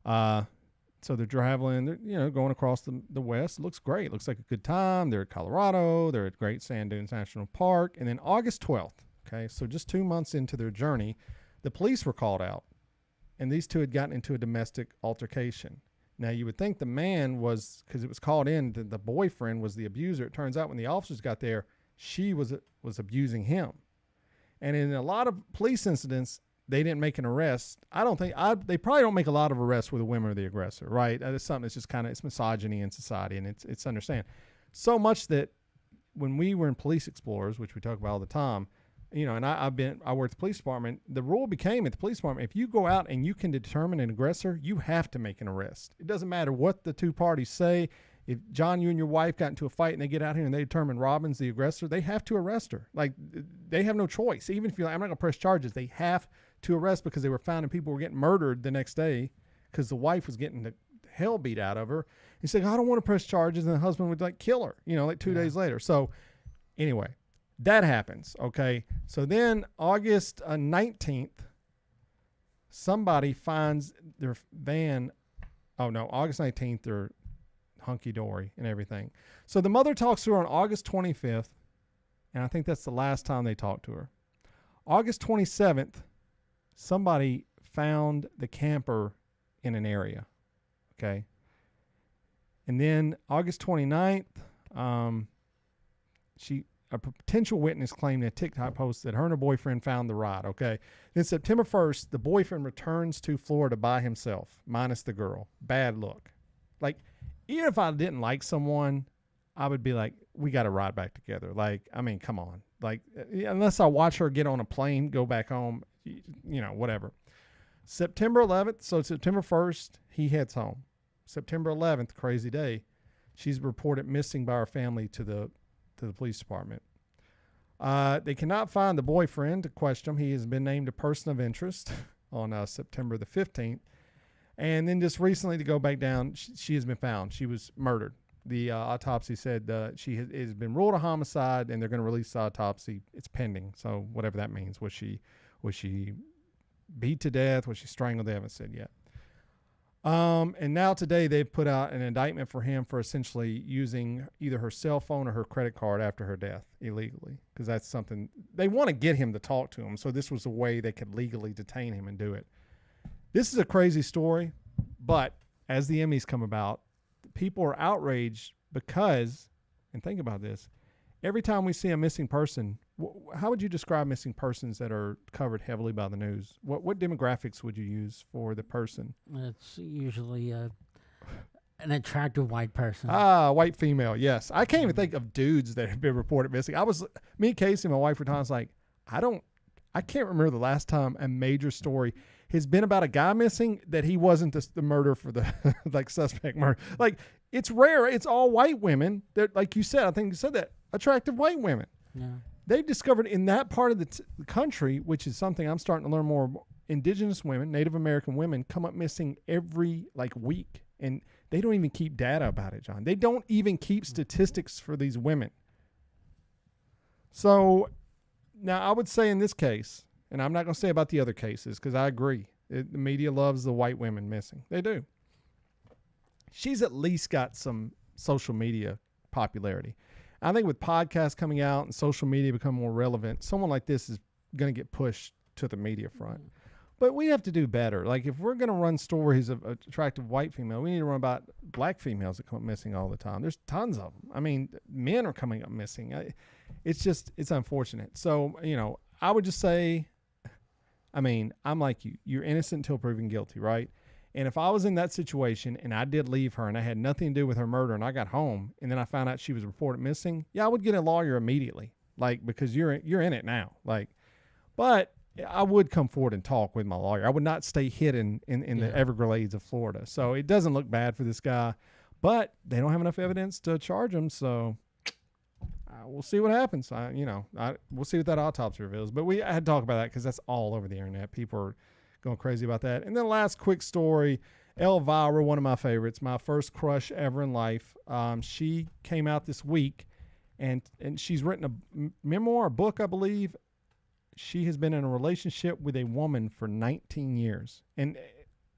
so they're traveling. They're going across the West. It looks great. It looks like a good time. They're at Colorado. They're at Great Sand Dunes National Park. And then August 12th. Okay, so just 2 months into their journey, the police were called out. And these two had gotten into a domestic altercation. Now, you would think the man was, because it was called in, the boyfriend was the abuser. It turns out when the officers got there, she was abusing him. And in a lot of police incidents, they didn't make an arrest. They probably don't make a lot of arrests where the women are the aggressor, right? That's something that's just it's misogyny in society, and it's understand. So much that when we were in Police Explorers, which we talk about all the time, and I worked at the police department. The rule became at the police department, if you go out and you can determine an aggressor, you have to make an arrest. It doesn't matter what the two parties say. If John, you and your wife got into a fight and they get out here and they determine Robin's the aggressor, they have to arrest her. Like, they have no choice. Even if you're like, I'm not going to press charges, they have to arrest because they were finding people were getting murdered the next day because the wife was getting the hell beat out of her. He said, I don't want to press charges. And the husband would kill her, 2 days later. So anyway, that happens. Okay. So then August 19th, somebody finds their van. Oh no, August 19th, they're hunky-dory and everything. So the mother talks to her on August 25th, and I think that's the last time they talked to her. August 27th, somebody found the camper in an area. Okay. And then August 29th, a potential witness claimed in a TikTok post that her and her boyfriend found the ride. Okay. Then September 1st, the boyfriend returns to Florida by himself, minus the girl. Bad look. Like, even if I didn't like someone, I would be like, we got to ride back together. Like, I mean, come on. Like, unless I watch her get on a plane, go back home, whatever. September 11th, so September 1st, he heads home. September 11th, crazy day, she's reported missing by her family to the police department. They cannot find the boyfriend to question him. He has been named a person of interest on September the 15th. And then just recently, to go back down, she has been found. She was murdered. The autopsy said she has been ruled a homicide, and they're going to release the autopsy. It's pending, so whatever that means. Was she beat to death? Was she strangled? They haven't said yet. And now today they've put out an indictment for him for essentially using either her cell phone or her credit card after her death illegally, because that's something they want to get him to talk to him. So this was a way they could legally detain him and do it. This is a crazy story, but as the Emmys come about, people are outraged because, and think about this, every time we see a missing person, how would you describe missing persons that are covered heavily by the news? What demographics would you use for the person?
It's usually an attractive white person.
White female, yes. I can't even think of dudes that have been reported missing. Me, Casey, my wife were times like, I can't remember the last time a major story has been about a guy missing that he wasn't the murder for the suspect murder. Like, it's rare. It's all white women that, like you said, I think you said that, attractive white women.
Yeah.
They've discovered in that part of the country, which is something I'm starting to learn more, indigenous women, Native American women come up missing every week. And they don't even keep data about it, John. They don't even keep statistics for these women. So now I would say in this case, and I'm not going to say about the other cases because I agree. The media loves the white women missing. They do. She's at least got some social media popularity. I think with podcasts coming out and social media becoming more relevant, someone like this is going to get pushed to the media front. But we have to do better. Like, if we're going to run stories of attractive white female, we need to run about black females that come up missing all the time. There's tons of them. I mean, men are coming up missing. It's unfortunate. So, I would just say, I'm like you. You're innocent until proven guilty, right? And if I was in that situation and I did leave her and I had nothing to do with her murder and I got home and then I found out she was reported missing, I would get a lawyer immediately, because you're in it now. But I would come forward and talk with my lawyer. I would not stay hidden in the Everglades of Florida. So it doesn't look bad for this guy, but they don't have enough evidence to charge him. So we'll see what happens. We'll see what that autopsy reveals. But I had to talk about that because that's all over the internet. People are going crazy about that. And then last quick story, Elvira, one of my favorites, my first crush ever in life. She came out this week, and she's written a memoir, a book, I believe. She has been in a relationship with a woman for 19 years. And,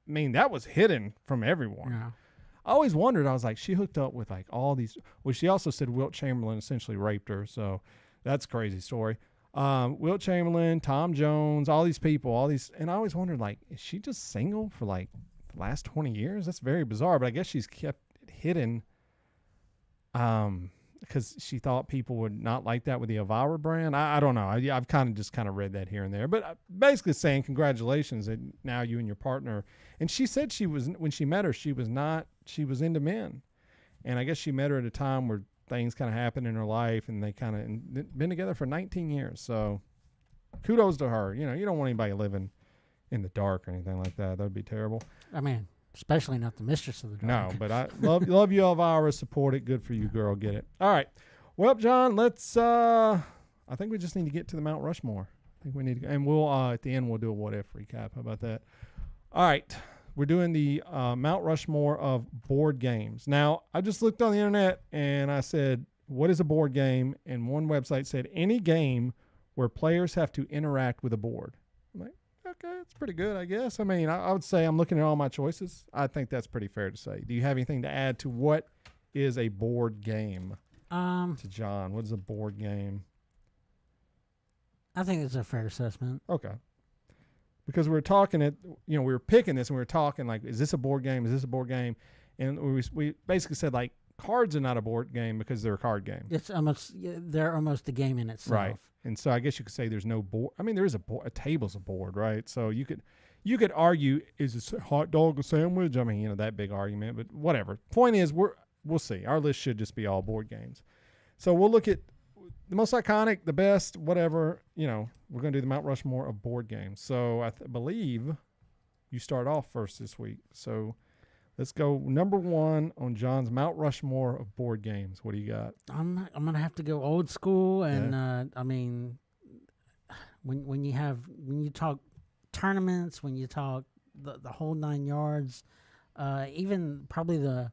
that was hidden from everyone.
Yeah.
I always wondered, I was like, she hooked up with all these. Well, she also said Wilt Chamberlain essentially raped her. So that's a crazy story. Wilt Chamberlain, Tom Jones, all these people, and I always wondered, is she just single for the last 20 years? That's very bizarre, but I guess she's kept it hidden because she thought people would not like that with the Elvira brand. I don't know. I've kind of read that here and there, but basically saying congratulations that now you and your partner. And she said when she met her, she was into men. And I guess she met her at a time where things kind of happened in her life, and they been together for 19 years. So kudos to her. You don't want anybody living in the dark or anything like that. That would be terrible.
Especially not the mistress of the dark.
No, but I love you, Elvira. Support it. Good for you, girl. Get it. All right. Well, John, let's, I think we just need to get to the Mount Rushmore. I think we need to, and we'll, at the end, we'll do a what if recap. How about that? All right. We're doing the Mount Rushmore of board games. Now, I just looked on the internet and I said, what is a board game? And one website said any game where players have to interact with a board. I'm like, okay, it's pretty good, I guess. I would say I'm looking at all my choices. I think that's pretty fair to say. Do you have anything to add to what is a board game? To John, what is a board game?
I think it's a fair assessment.
Okay. Because we were talking we were picking this and we were talking is this a board game? Is this a board game? And we basically said, like, cards are not a board game because they're a card game.
It's almost they're almost a game in itself.
Right. And so I guess you could say there's no board. I mean, there is a table's a board, right? So you could argue, is a hot dog a sandwich? I mean, that big argument, but whatever. Point is, we'll see. Our list should just be all board games. So we'll look at the most iconic, the best, whatever. We're going to do the Mount Rushmore of board games. So I believe you start off first this week. So let's go number 1 on John's Mount Rushmore of board games. What do you got?
I'm gonna have to go old school, and I mean, when you talk tournaments, when you talk the whole 9 yards, even probably the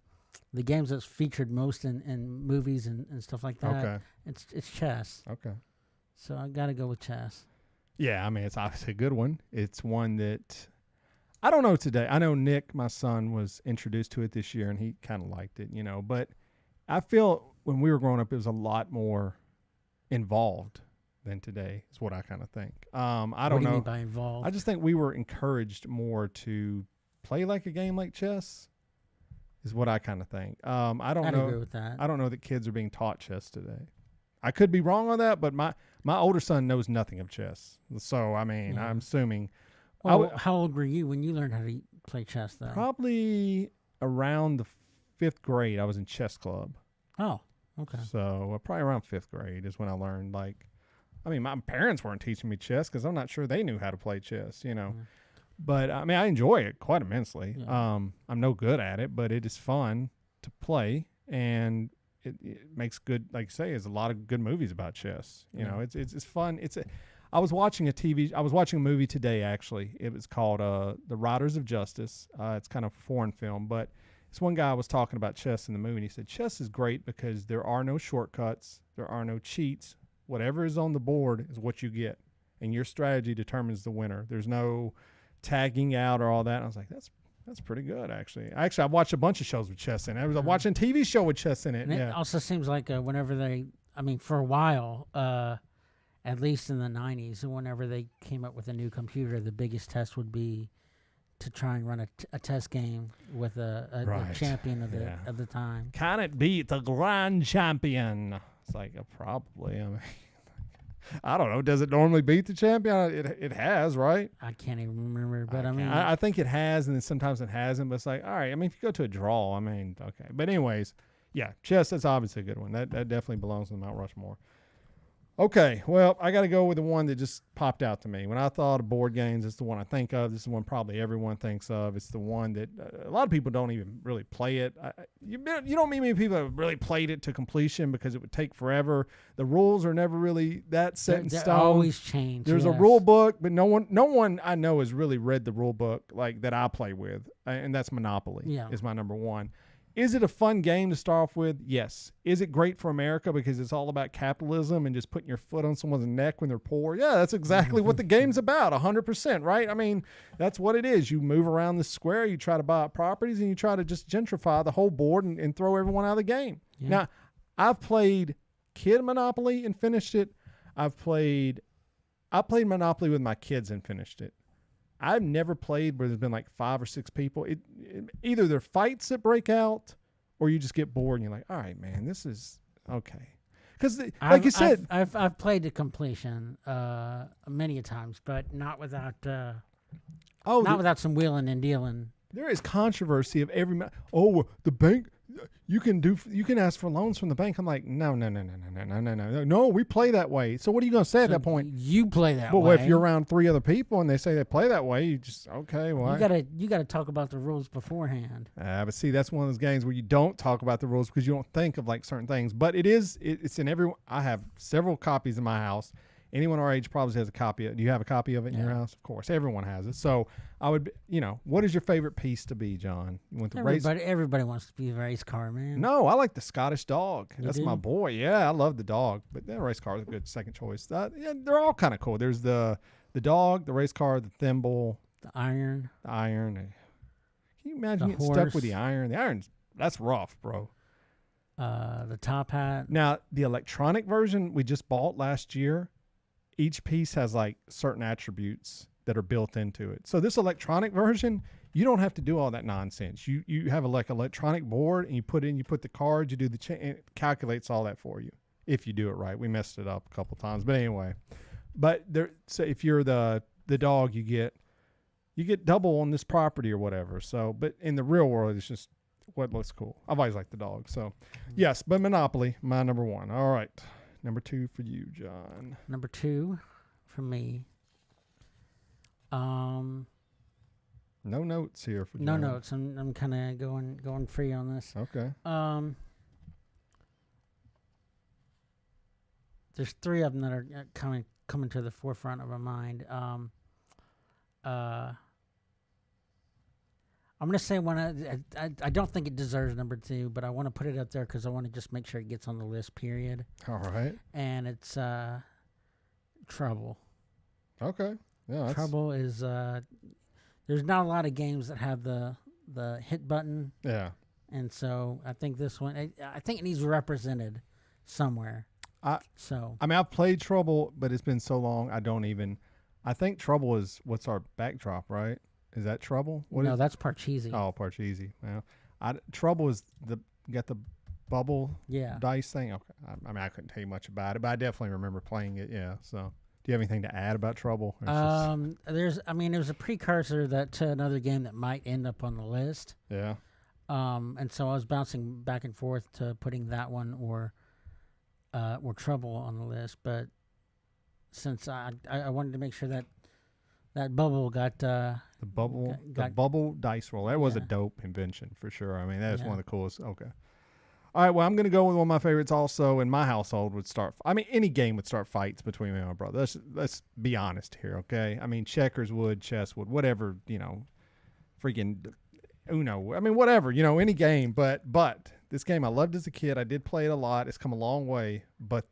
games that's featured most in movies and stuff like that.
Okay.
It's chess.
Okay.
So I got to go with chess.
Yeah, I mean, it's obviously a good one. It's one that I don't know today. I know Nick, my son, was introduced to it this year, and he kind of liked it, But I feel when we were growing up, it was a lot more involved than today, is what I kind of think. I don't know.
What do you mean by involved?
I just think we were encouraged more to play like a game like chess, is what I kind of think. I don't know.
I'd agree with that.
I don't know that kids are being taught chess today. I could be wrong on that, but my older son knows nothing of chess. So, I mean, I'm assuming.
Well, how old were you when you learned how to play chess, though?
Probably around the 5th grade. I was in chess club.
Oh, okay.
So probably around 5th grade is when I learned, my parents weren't teaching me chess because I'm not sure they knew how to play chess, But, I mean, I enjoy it quite immensely.
Yeah.
I'm no good at it, but it is fun to play, and it makes good, like you say, there's a lot of good movies about chess. It's fun. I was watching a movie today, actually. It was called The Riders of Justice. It's kind of a foreign film, but this one guy was talking about chess in the movie, and he said, chess is great because there are no shortcuts, there are no cheats. Whatever is on the board is what you get, and your strategy determines the winner. There's no tagging out or all that. And I was like, that's pretty good, actually. I've watched a bunch of shows with chess in it. I was watching a TV show with chess in it.
And it also seems like whenever for a while, at least in the 90s, whenever they came up with a new computer, the biggest test would be to try and run a test game with a champion of the time.
Can it beat the grand champion? It's like, probably. I mean, I don't know. Does it normally beat the champion? It has, right?
I can't even remember, but
I think it has, and then sometimes it hasn't. But it's like, all right. I mean, if you go to a draw, okay. But anyways, yeah, chess. That's obviously a good one. That definitely belongs in the Mount Rushmore. Okay, well, I got to go with the one that just popped out to me. When I thought of board games, it's the one I think of. This is the one probably everyone thinks of. It's the one that a lot of people don't even really play it. You don't meet many people that have really played it to completion because it would take forever. The rules are never really that set in stone.
They always change.
There's a rule book, but no one I know has really read the rule book like that I play with, and that's Monopoly. Is my number one. Is it a fun game to start off with? Yes. Is it great for America because it's all about capitalism and just putting your foot on someone's neck when they're poor? Yeah, that's exactly what the game's about, 100%, right? I mean, that's what it is. You move around the square, you try to buy up properties, and you try to just gentrify the whole board and throw everyone out of the game. Yeah. Now, I've played Kid Monopoly and finished it. I played Monopoly with my kids and finished it. I've never played where there's been like 5 or 6 people. Either there are fights that break out, or you just get bored and you're like, all right, man, this is okay. Because, like you said,
I've played to completion many a times, but not without without some wheeling and dealing.
There is controversy of every. The bank. You can ask for loans from the bank. I'm like, no. We play that way. So what are you going to say at that point?
You play that way.
Well, if you're around 3 other people and they say they play that way, you just okay. Well,
you gotta talk about the rules beforehand.
But see, that's one of those games where you don't talk about the rules because you don't think of like certain things. But it's in every. I have several copies in my house. Anyone our age probably has a copy of it. Do you have a copy of it in your house? Of course. Everyone has it. So I would, what is your favorite piece to be, John? You want the
everybody wants to be a race car, man.
No, I like the Scottish dog. That's my boy. Yeah, I love the dog. But the race car is a good second choice. They're all kind of cool. There's the dog, the race car, the thimble.
The iron.
Can you imagine getting stuck with the iron? The iron's, that's rough, bro.
The top hat.
Now, the electronic version we just bought last year, each piece has like certain attributes that are built into it. So this electronic version, You don't have to do all that nonsense. You have a like electronic board, and you put the cards, you do the and it calculates all that for you if you do it right. We messed it up a couple times, but anyway. But there, so if you're the dog, you get double on this property or whatever. So, but in the real world, it's just what looks cool. I've always liked the dog. So, yes, but Monopoly, my number one. All right, number two for you, John.
Number two for me.
No notes here for John.
No notes. I'm kind of going free on this.
Okay.
There's three of them that are coming to the forefront of my mind. I'm going to say one. I don't think it deserves number two, but I want to put it up there because I want to just make sure it gets on the list. Period.
All right.
And it's Trouble.
Okay. Yeah.
Trouble is. There's not a lot of games that have the hit button.
Yeah.
And so I think this one. I think it needs represented somewhere.
I mean, I've played Trouble, but it's been so long. I think Trouble is what's our backdrop, right? Is that Trouble?
No, that's Parcheesi.
Oh, Parcheesi. Well, Trouble is got the bubble dice thing. Okay. I mean, I couldn't tell you much about it, but I definitely remember playing it. Yeah. So, do you have anything to add about Trouble?
There's a precursor to another game that might end up on the list.
Yeah.
And so I was bouncing back and forth to putting that one or Trouble on the list, but since I wanted to make sure that bubble got
the bubble dice roll. That was a dope invention for sure. I mean, that's one of the coolest. Okay. All right. Well, I'm going to go with one of my favorites also. In my household would start. I mean, any game would start fights between me and my brother. Let's be honest here, okay? I mean, checkers would, chess would, whatever. Freaking Uno. I mean, whatever. Any game. But this game I loved as a kid. I did play it a lot. It's come a long way, but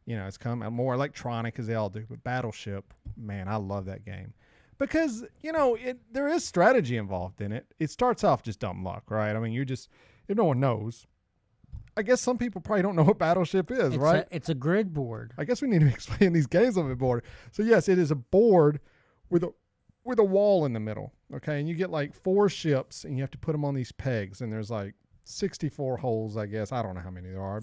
it's come more electronic as they all do. But Battleship, man, I love that game because there is strategy involved in it. It starts off just dumb luck, right? I mean, if no one knows, I guess some people probably don't know what Battleship is, right?
It's a grid board.
I guess we need to explain these games on the board. So yes, it is a board with a wall in the middle, okay, and you get like 4 ships, and you have to put them on these pegs, and there's like 64 holes, I guess. I don't know how many there are,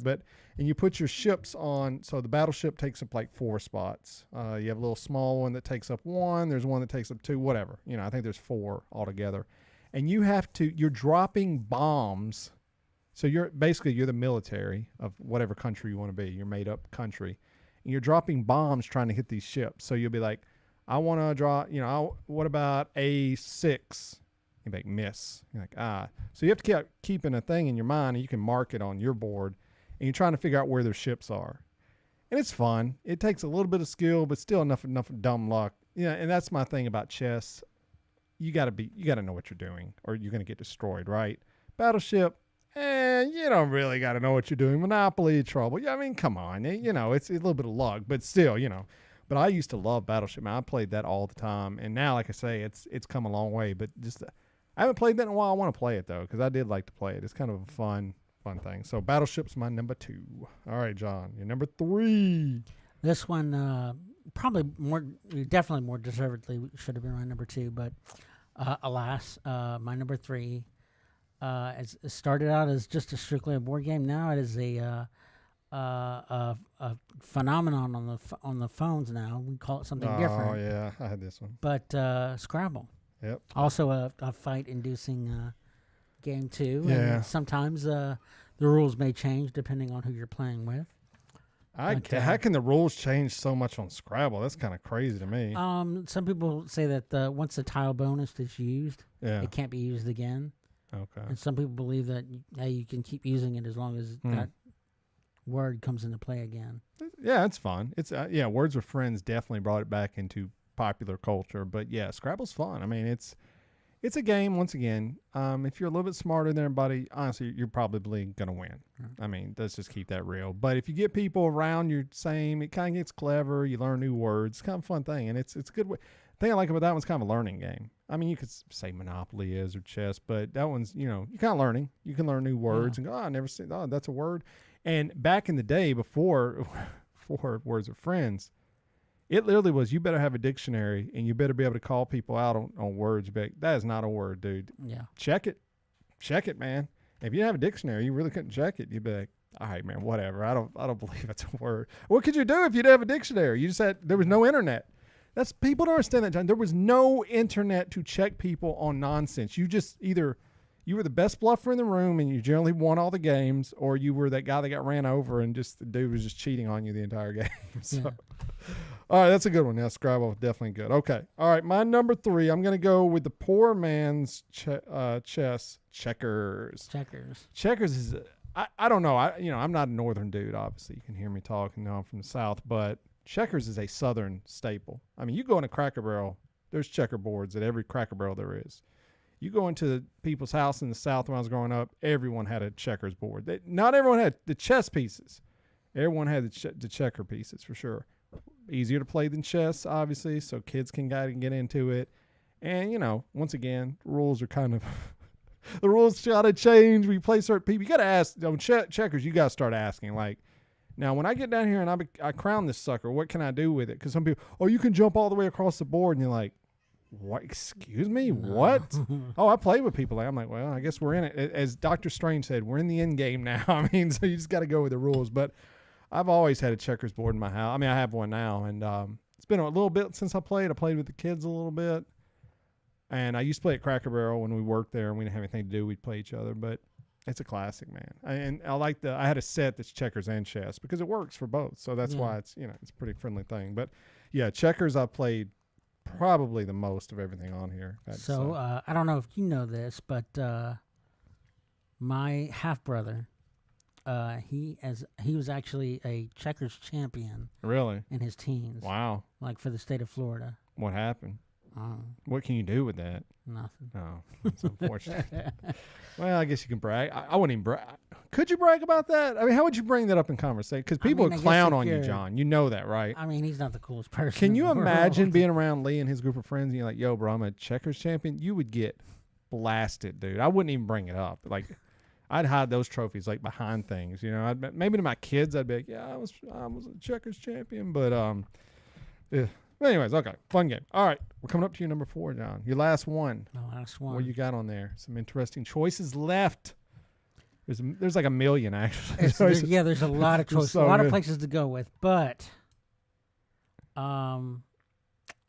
and you put your ships on. So the Battleship takes up like 4 spots. You have a little small one that takes up 1. There's one that takes up 2, whatever. I think there's 4 altogether. And you're dropping bombs. So you're the military of whatever country you want to be, your made up country. And you're dropping bombs trying to hit these ships. So you'll be like, I want to draw, what about A6? You're like, miss. You're like, So you have to keep keeping a thing in your mind, and you can mark it on your board, and you're trying to figure out where their ships are. And it's fun. It takes a little bit of skill, but still enough dumb luck. And that's my thing about chess. You got to know what you're doing, or you're going to get destroyed, right? Battleship, you don't really got to know what you're doing. Monopoly, Trouble. Yeah, I mean, come on. It's a little bit of luck, but still, But I used to love Battleship. Man, I played that all the time, and now, like I say, it's come a long way. But just I haven't played that in a while. I want to play it though, because I did like to play it. It's kind of a fun thing. So Battleship's my number 2. All right, John, your number 3.
This one definitely more deservedly should have been my number 2, but alas, my number 3. It started out as just strictly a board game. Now it is a phenomenon on the phones. Now we call it something different.
Oh yeah, I had this one.
But Scrabble.
Yep.
Also a fight-inducing game too.
Yeah.
And sometimes the rules may change depending on who you're playing with.
How can the rules change so much on Scrabble? That's kind of crazy to me.
Some people say that once the tile bonus is used, it can't be used again.
Okay.
And some people believe that you can keep using it as long as that word comes into play again.
Yeah, it's fun. It's Words with Friends definitely brought it back into popular culture. But yeah, Scrabble's fun. I mean, it's a game. Once again, if you're a little bit smarter than everybody, honestly, you're probably gonna win. I mean, let's just keep that real. But if you get people around your same, it kind of gets clever. You learn new words. It's kind of a fun thing, and it's a good way. The thing I like about that one's kind of a learning game. I mean, you could say Monopoly is or chess, but that one's, you're kind of learning. You can learn new words and go, I never seen, that's a word. And back in the day before Words with Friends, It literally was, you better have a dictionary and you better be able to call people out on words. But that is not a word, dude.
Yeah.
Check it, man. If you didn't have a dictionary, you really couldn't check it. You'd be like, all right, man, whatever. I don't believe it's a word. What could you do if you didn't have a dictionary? You just had, there was no internet. That's, people don't understand that, John. There was no internet to check people on nonsense. You just either, you were the best bluffer in the room and you generally won all the games, or you were that guy that got ran over and just the dude was just cheating on you the entire game. So, all right, that's a good one. Yeah, Scrabble was definitely good. Okay. All right, my number 3, I'm going to go with the poor man's chess, checkers. Checkers is, I don't know. I'm not a northern dude, obviously. You can hear me talking. I'm from the South, but checkers is a southern staple. I mean, you go in a Cracker Barrel, there's checkerboards at every Cracker Barrel there is. You go into people's house in the South when I was growing up, everyone had a checkers board. Not everyone had the chess pieces. Everyone had the checker pieces for sure. Easier to play than chess, obviously, so kids can get into it. And, once again, rules are kind of... the rules got to change. We play certain people. You got to ask, checkers, you got to start asking, like, now when I get down here and I crown this sucker, what can I do with it? Because some people, you can jump all the way across the board. And you're like, what? Excuse me? No. What? I play with people. I'm like, well, I guess we're in it. As Dr. Strange said, we're in the end game now. I mean, so you just got to go with the rules. But I've always had a checkers board in my house. I mean, I have one now. And it's been a little bit since I played. I played with the kids a little bit. And I used to play at Cracker Barrel when we worked there and we didn't have anything to do. We'd play each other. But it's a classic, man. And I had a set that's checkers and chess because it works for both. So that's why it's, it's a pretty friendly thing. But yeah, checkers I played probably the most of everything on here.
So I don't know if you know this, but my half brother, he was actually a checkers champion.
Really?
In his teens.
Wow.
Like for the state of Florida.
What happened? What can you do with that?
Nothing.
Oh, that's unfortunate. Well, I guess you can brag. I wouldn't even brag. Could you brag about that? I mean, how would you bring that up in conversation? Because people would clown on you, John. You know that, right?
I mean, he's not the coolest person.
Can you imagine being around Lee and his group of friends and you're like, yo, bro, I'm a checkers champion? You would get blasted, dude. I wouldn't even bring it up. Like, I'd hide those trophies like behind things, maybe to my kids, I'd be like, yeah, I was a checkers champion, but yeah. Anyways, okay, fun game. All right, we're coming up to your number 4, John. Your last one.
My last one.
What you got on there? Some interesting choices left. There's like a million actually.
There's a lot of choices, a lot of places to go with, but I'm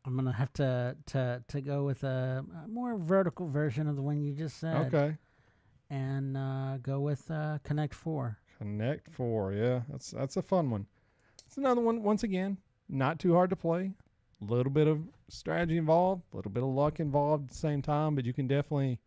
gonna have to go with a more vertical version of the one you just said.
Okay.
And go with Connect 4.
Connect 4, yeah, that's a fun one. It's another one. Once again, not too hard to play. A little bit of strategy involved, a little bit of luck involved at the same time, but you can definitely,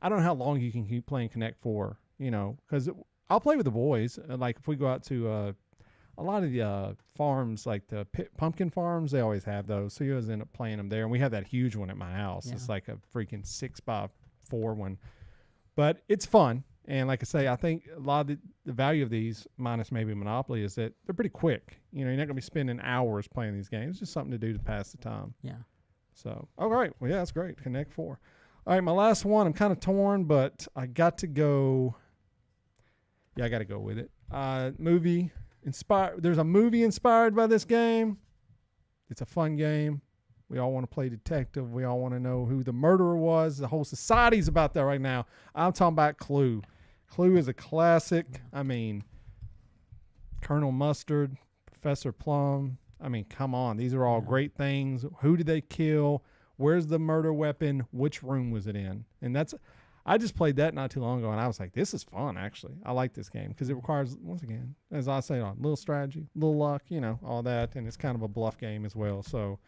I don't know how long you can keep playing Connect 4, because I'll play with the boys. Like if we go out to a lot of the farms, like the pumpkin farms, they always have those. So you always end up playing them there. And we have that huge one at my house. Yeah. It's like a freaking 6x4 one. But it's fun. And like I say, I think a lot of the value of these, minus maybe Monopoly, is that they're pretty quick. You're not going to be spending hours playing these games. It's just something to do to pass the time.
Yeah.
So, all right. Well, yeah, that's great. Connect 4. All right, my last one. I'm kind of torn, but I got to go. Yeah, I got to go with it. Movie inspired. There's a movie inspired by this game. It's a fun game. We all want to play detective. We all want to know who the murderer was. The whole society's about that right now. I'm talking about Clue. Clue is a classic. I mean, Colonel Mustard, Professor Plum. I mean, come on. These are all great things. Who did they kill? Where's the murder weapon? Which room was it in? And I just played that not too long ago, and I was like, this is fun, actually. I like this game because it requires, once again, as I say, a little strategy, a little luck, all that. And it's kind of a bluff game as well. So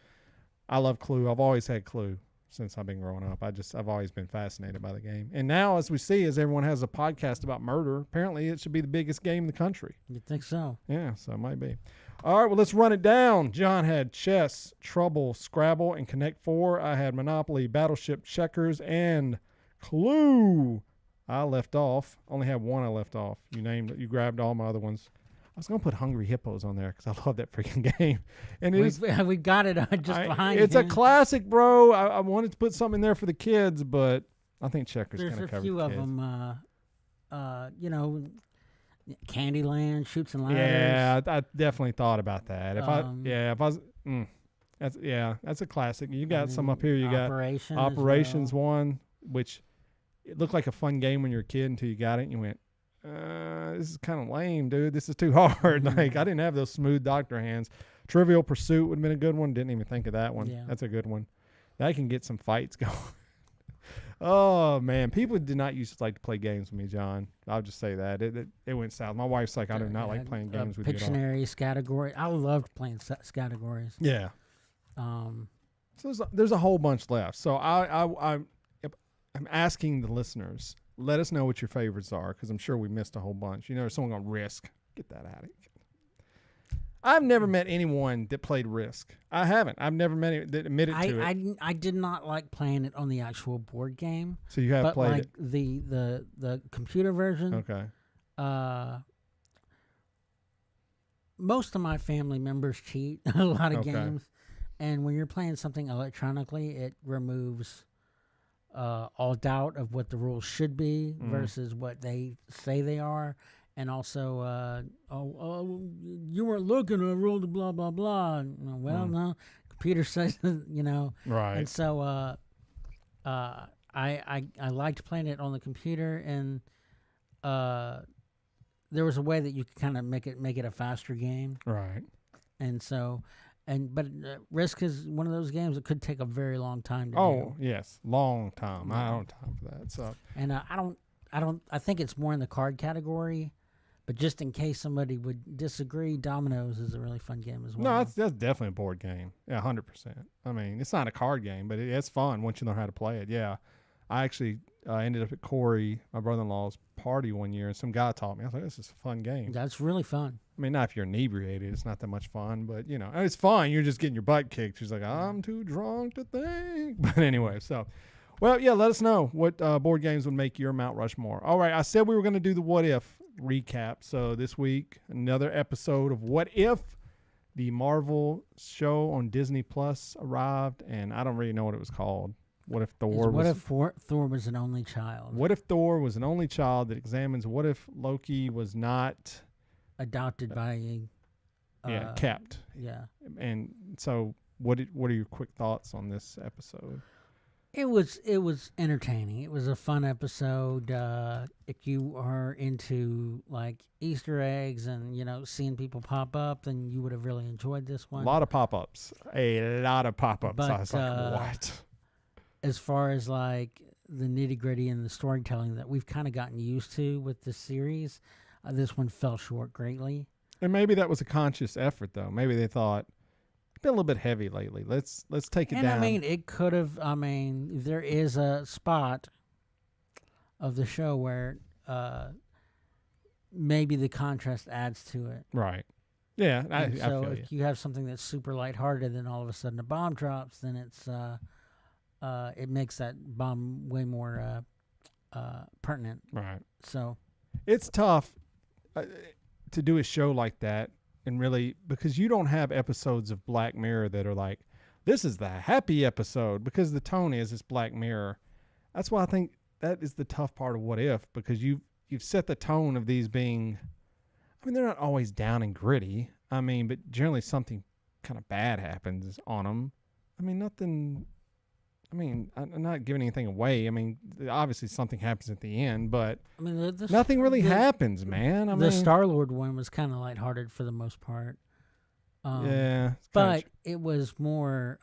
I love Clue. I've always had Clue since I've been growing up. I've always been fascinated by the game. And now, as we see, as everyone has a podcast about murder, apparently it should be the biggest game in the country.
You think so?
Yeah, so it might be. All right, well, let's run it down. John had chess, Trouble, Scrabble, and Connect 4. I had Monopoly, Battleship, Checkers, and Clue. I left off. Only have one I left off. You grabbed all my other ones. I was going to put Hungry Hippos on there because I love that freaking game. And
we got it just behind
It's a classic, bro. I wanted to put something in there for the kids, but I think Checkers kind of covers the kids.
There's a few of them, Candyland, Shoots and Ladders.
Yeah, I definitely thought about that. If I was... That's a classic. You got some up here. You got
Operation
Operations one, which it looked like a fun game when you were a kid until you got it and you went, this is kind of lame, dude. This is too hard. Like, I didn't have those smooth doctor hands. Trivial Pursuit would have been a good one. Didn't even think of that one.
Yeah.
That's a good one. That can get some fights going. Oh, man. People did not used to like to play games with me, John. I'll just say that. It went south. My wife's like, I do not like playing games with you at all.
Pictionary, Scattergory. I loved playing Scattergories.
Yeah. So there's a whole bunch left. So I'm asking the listeners, let us know what your favorites are, because I'm sure we missed a whole bunch. You know, there's someone on Risk. Get that out of here. I've never met anyone that played Risk. I haven't. I've never met anyone that admitted to it.
I did not like playing it on the actual board game.
So you have played it.
The computer version.
Okay.
Most of my family members cheat a lot of games, and when you're playing something electronically, it removes all doubt of what the rules should be versus what they say they are. And also, you weren't looking, I rolled a blah, blah, blah. No, computer says,
Right.
And so I liked playing it on the computer, and there was a way that you could kind of make it a faster game.
Right.
And so, but Risk is one of those games that could take a very long time to do.
Oh, yes. Long time. I don't have time for that. So.
And I think it's more in the card category. But just in case somebody would disagree, Dominoes is a really fun game as well.
No, that's definitely a board game. Yeah, 100%. I mean, it's not a card game, but it's fun once you learn how to play it. Yeah. I actually ended up at Corey, my brother-in-law's party one year, and some guy taught me. I was like, this is a fun game.
That's really fun.
I mean, not if you're inebriated. It's not that much fun, but, it's fun. You're just getting your butt kicked. She's like, I'm too drunk to think. But anyway, so, well, yeah, let us know what board games would make your Mount Rushmore. All right, I said we were going to do the What If recap. So this week, another episode of What If. The Marvel show on Disney Plus arrived, and I don't really know what it was called. What if Thor
was an only child?
What if Thor was an only child that examines what if Loki was not
adopted by
kept.
Yeah.
And so what are your quick thoughts on this episode?
It was entertaining. It was a fun episode. If you are into like Easter eggs and seeing people pop up, then you would have really enjoyed this one.
A lot of pop-ups. A lot of pop-ups.
But,
I was like, what?
As far as like the nitty-gritty and the storytelling that we've kind of gotten used to with this series, this one fell short greatly.
And maybe that was a conscious effort, though. Maybe they thought, been a little bit heavy lately. Let's take it down.
I mean, it could have. I mean, there is a spot of the show where maybe the contrast adds to it.
Right. Yeah. I
so
feel
if you have something that's super lighthearted, then all of a sudden a bomb drops, then it's it makes that bomb way more pertinent.
Right.
So
it's tough to do a show like that. And really, because you don't have episodes of Black Mirror that are like, this is the happy episode, because the tone is it's Black Mirror. That's why I think that is the tough part of What If, because you've set the tone of these being, I mean, they're not always down and gritty. I mean, but generally something kind of bad happens on them. I mean, nothing. I mean, I'm not giving anything away. I mean, obviously something happens at the end, but
I mean,
nothing really happens, man.
The Star-Lord one was kind of lighthearted for the most part.
Yeah.
But it was more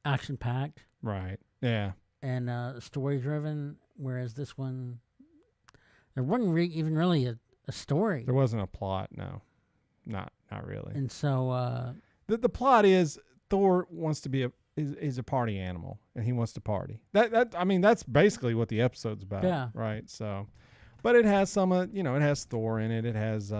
action-packed.
Right. Yeah.
And story-driven, whereas this one, there wasn't even really a story.
There wasn't a plot, no. Not really.
And so
the plot is Thor wants to be is a party animal, and he wants to party. I mean, that's basically what the episode's about.
Yeah.
Right. So, but it has some it has Thor in it. It has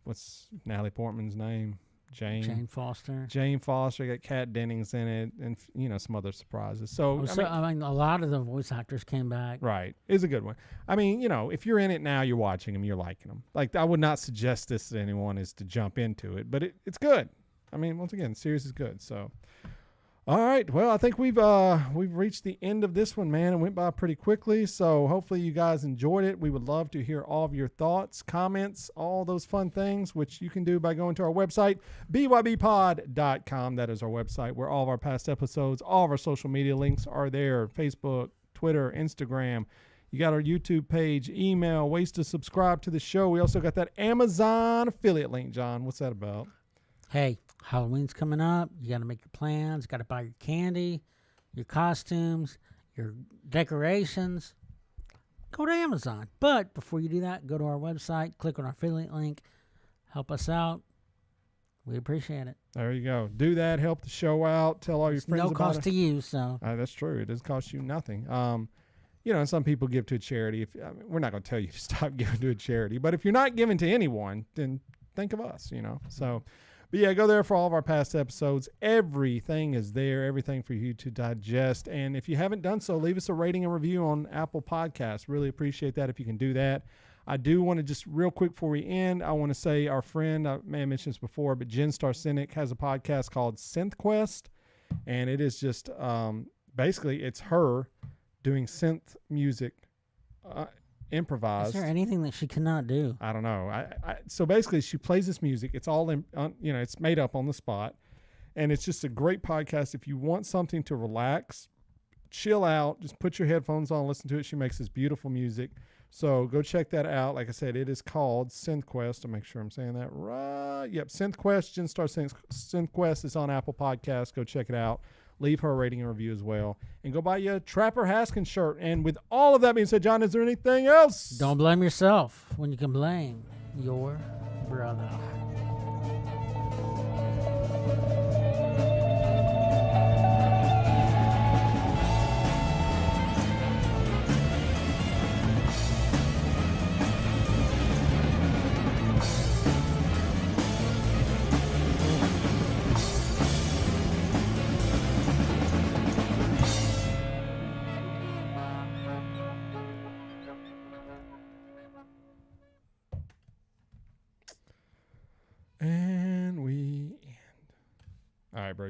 what's Natalie Portman's name? Jane
Foster.
Jane Foster. Got Kat Dennings in it, and some other surprises. So
I mean, a lot of the voice actors came back.
Right. It's a good one. I mean, if you're in it now, you're watching them, you're liking them. Like, I would not suggest this to anyone is to jump into it, but it's good. I mean, once again, the series is good. So, All right. Well, I think we've reached the end of this one, man. It went by pretty quickly. So hopefully you guys enjoyed it. We would love to hear all of your thoughts, comments, all those fun things, which you can do by going to our website, bybpod.com. That is our website where all of our past episodes, all of our social media links are there. Facebook, Twitter, Instagram. You got our YouTube page, email, ways to subscribe to the show. We also got that Amazon affiliate link, John. What's that about?
Hey, Halloween's coming up. You got to make your plans. Got to buy your candy, your costumes, your decorations. Go to Amazon. But before you do that, go to our website, click on our affiliate link, help us out. We appreciate it.
There you go. Do that. Help the show out. Tell all your friends
No
about
cost
it.
to you, so.
That's true. It doesn't cost you nothing. And some people give to a charity. We're not going to tell you to stop giving to a charity, but if you're not giving to anyone, then think of us, So, but yeah, go there for all of our past episodes. Everything is there, everything for you to digest. And if you haven't done so, leave us a rating and review on Apple Podcasts. Really appreciate that if you can do that. I do want to just real quick before we end, I want to say our friend, I may have mentioned this before, but Jen Star Cynic has a podcast called Synth Quest. And it is just basically it's her doing synth music, improvised.
Is there anything that she cannot do?
I don't know. So basically, she plays this music. It's all it's made up on the spot, and it's just a great podcast. If you want something to relax, chill out, just put your headphones on, listen to it. She makes this beautiful music. So go check that out. Like I said, it is called Synth Quest. To make sure I'm saying that right. Yep, Synth Quest. Jen Star Synth Quest is on Apple Podcasts. Go check it out. Leave her a rating and review as well. And go buy you a Trapper Haskins shirt. And with all of that being said, John, is there anything else?
Don't blame yourself when you can blame your brother.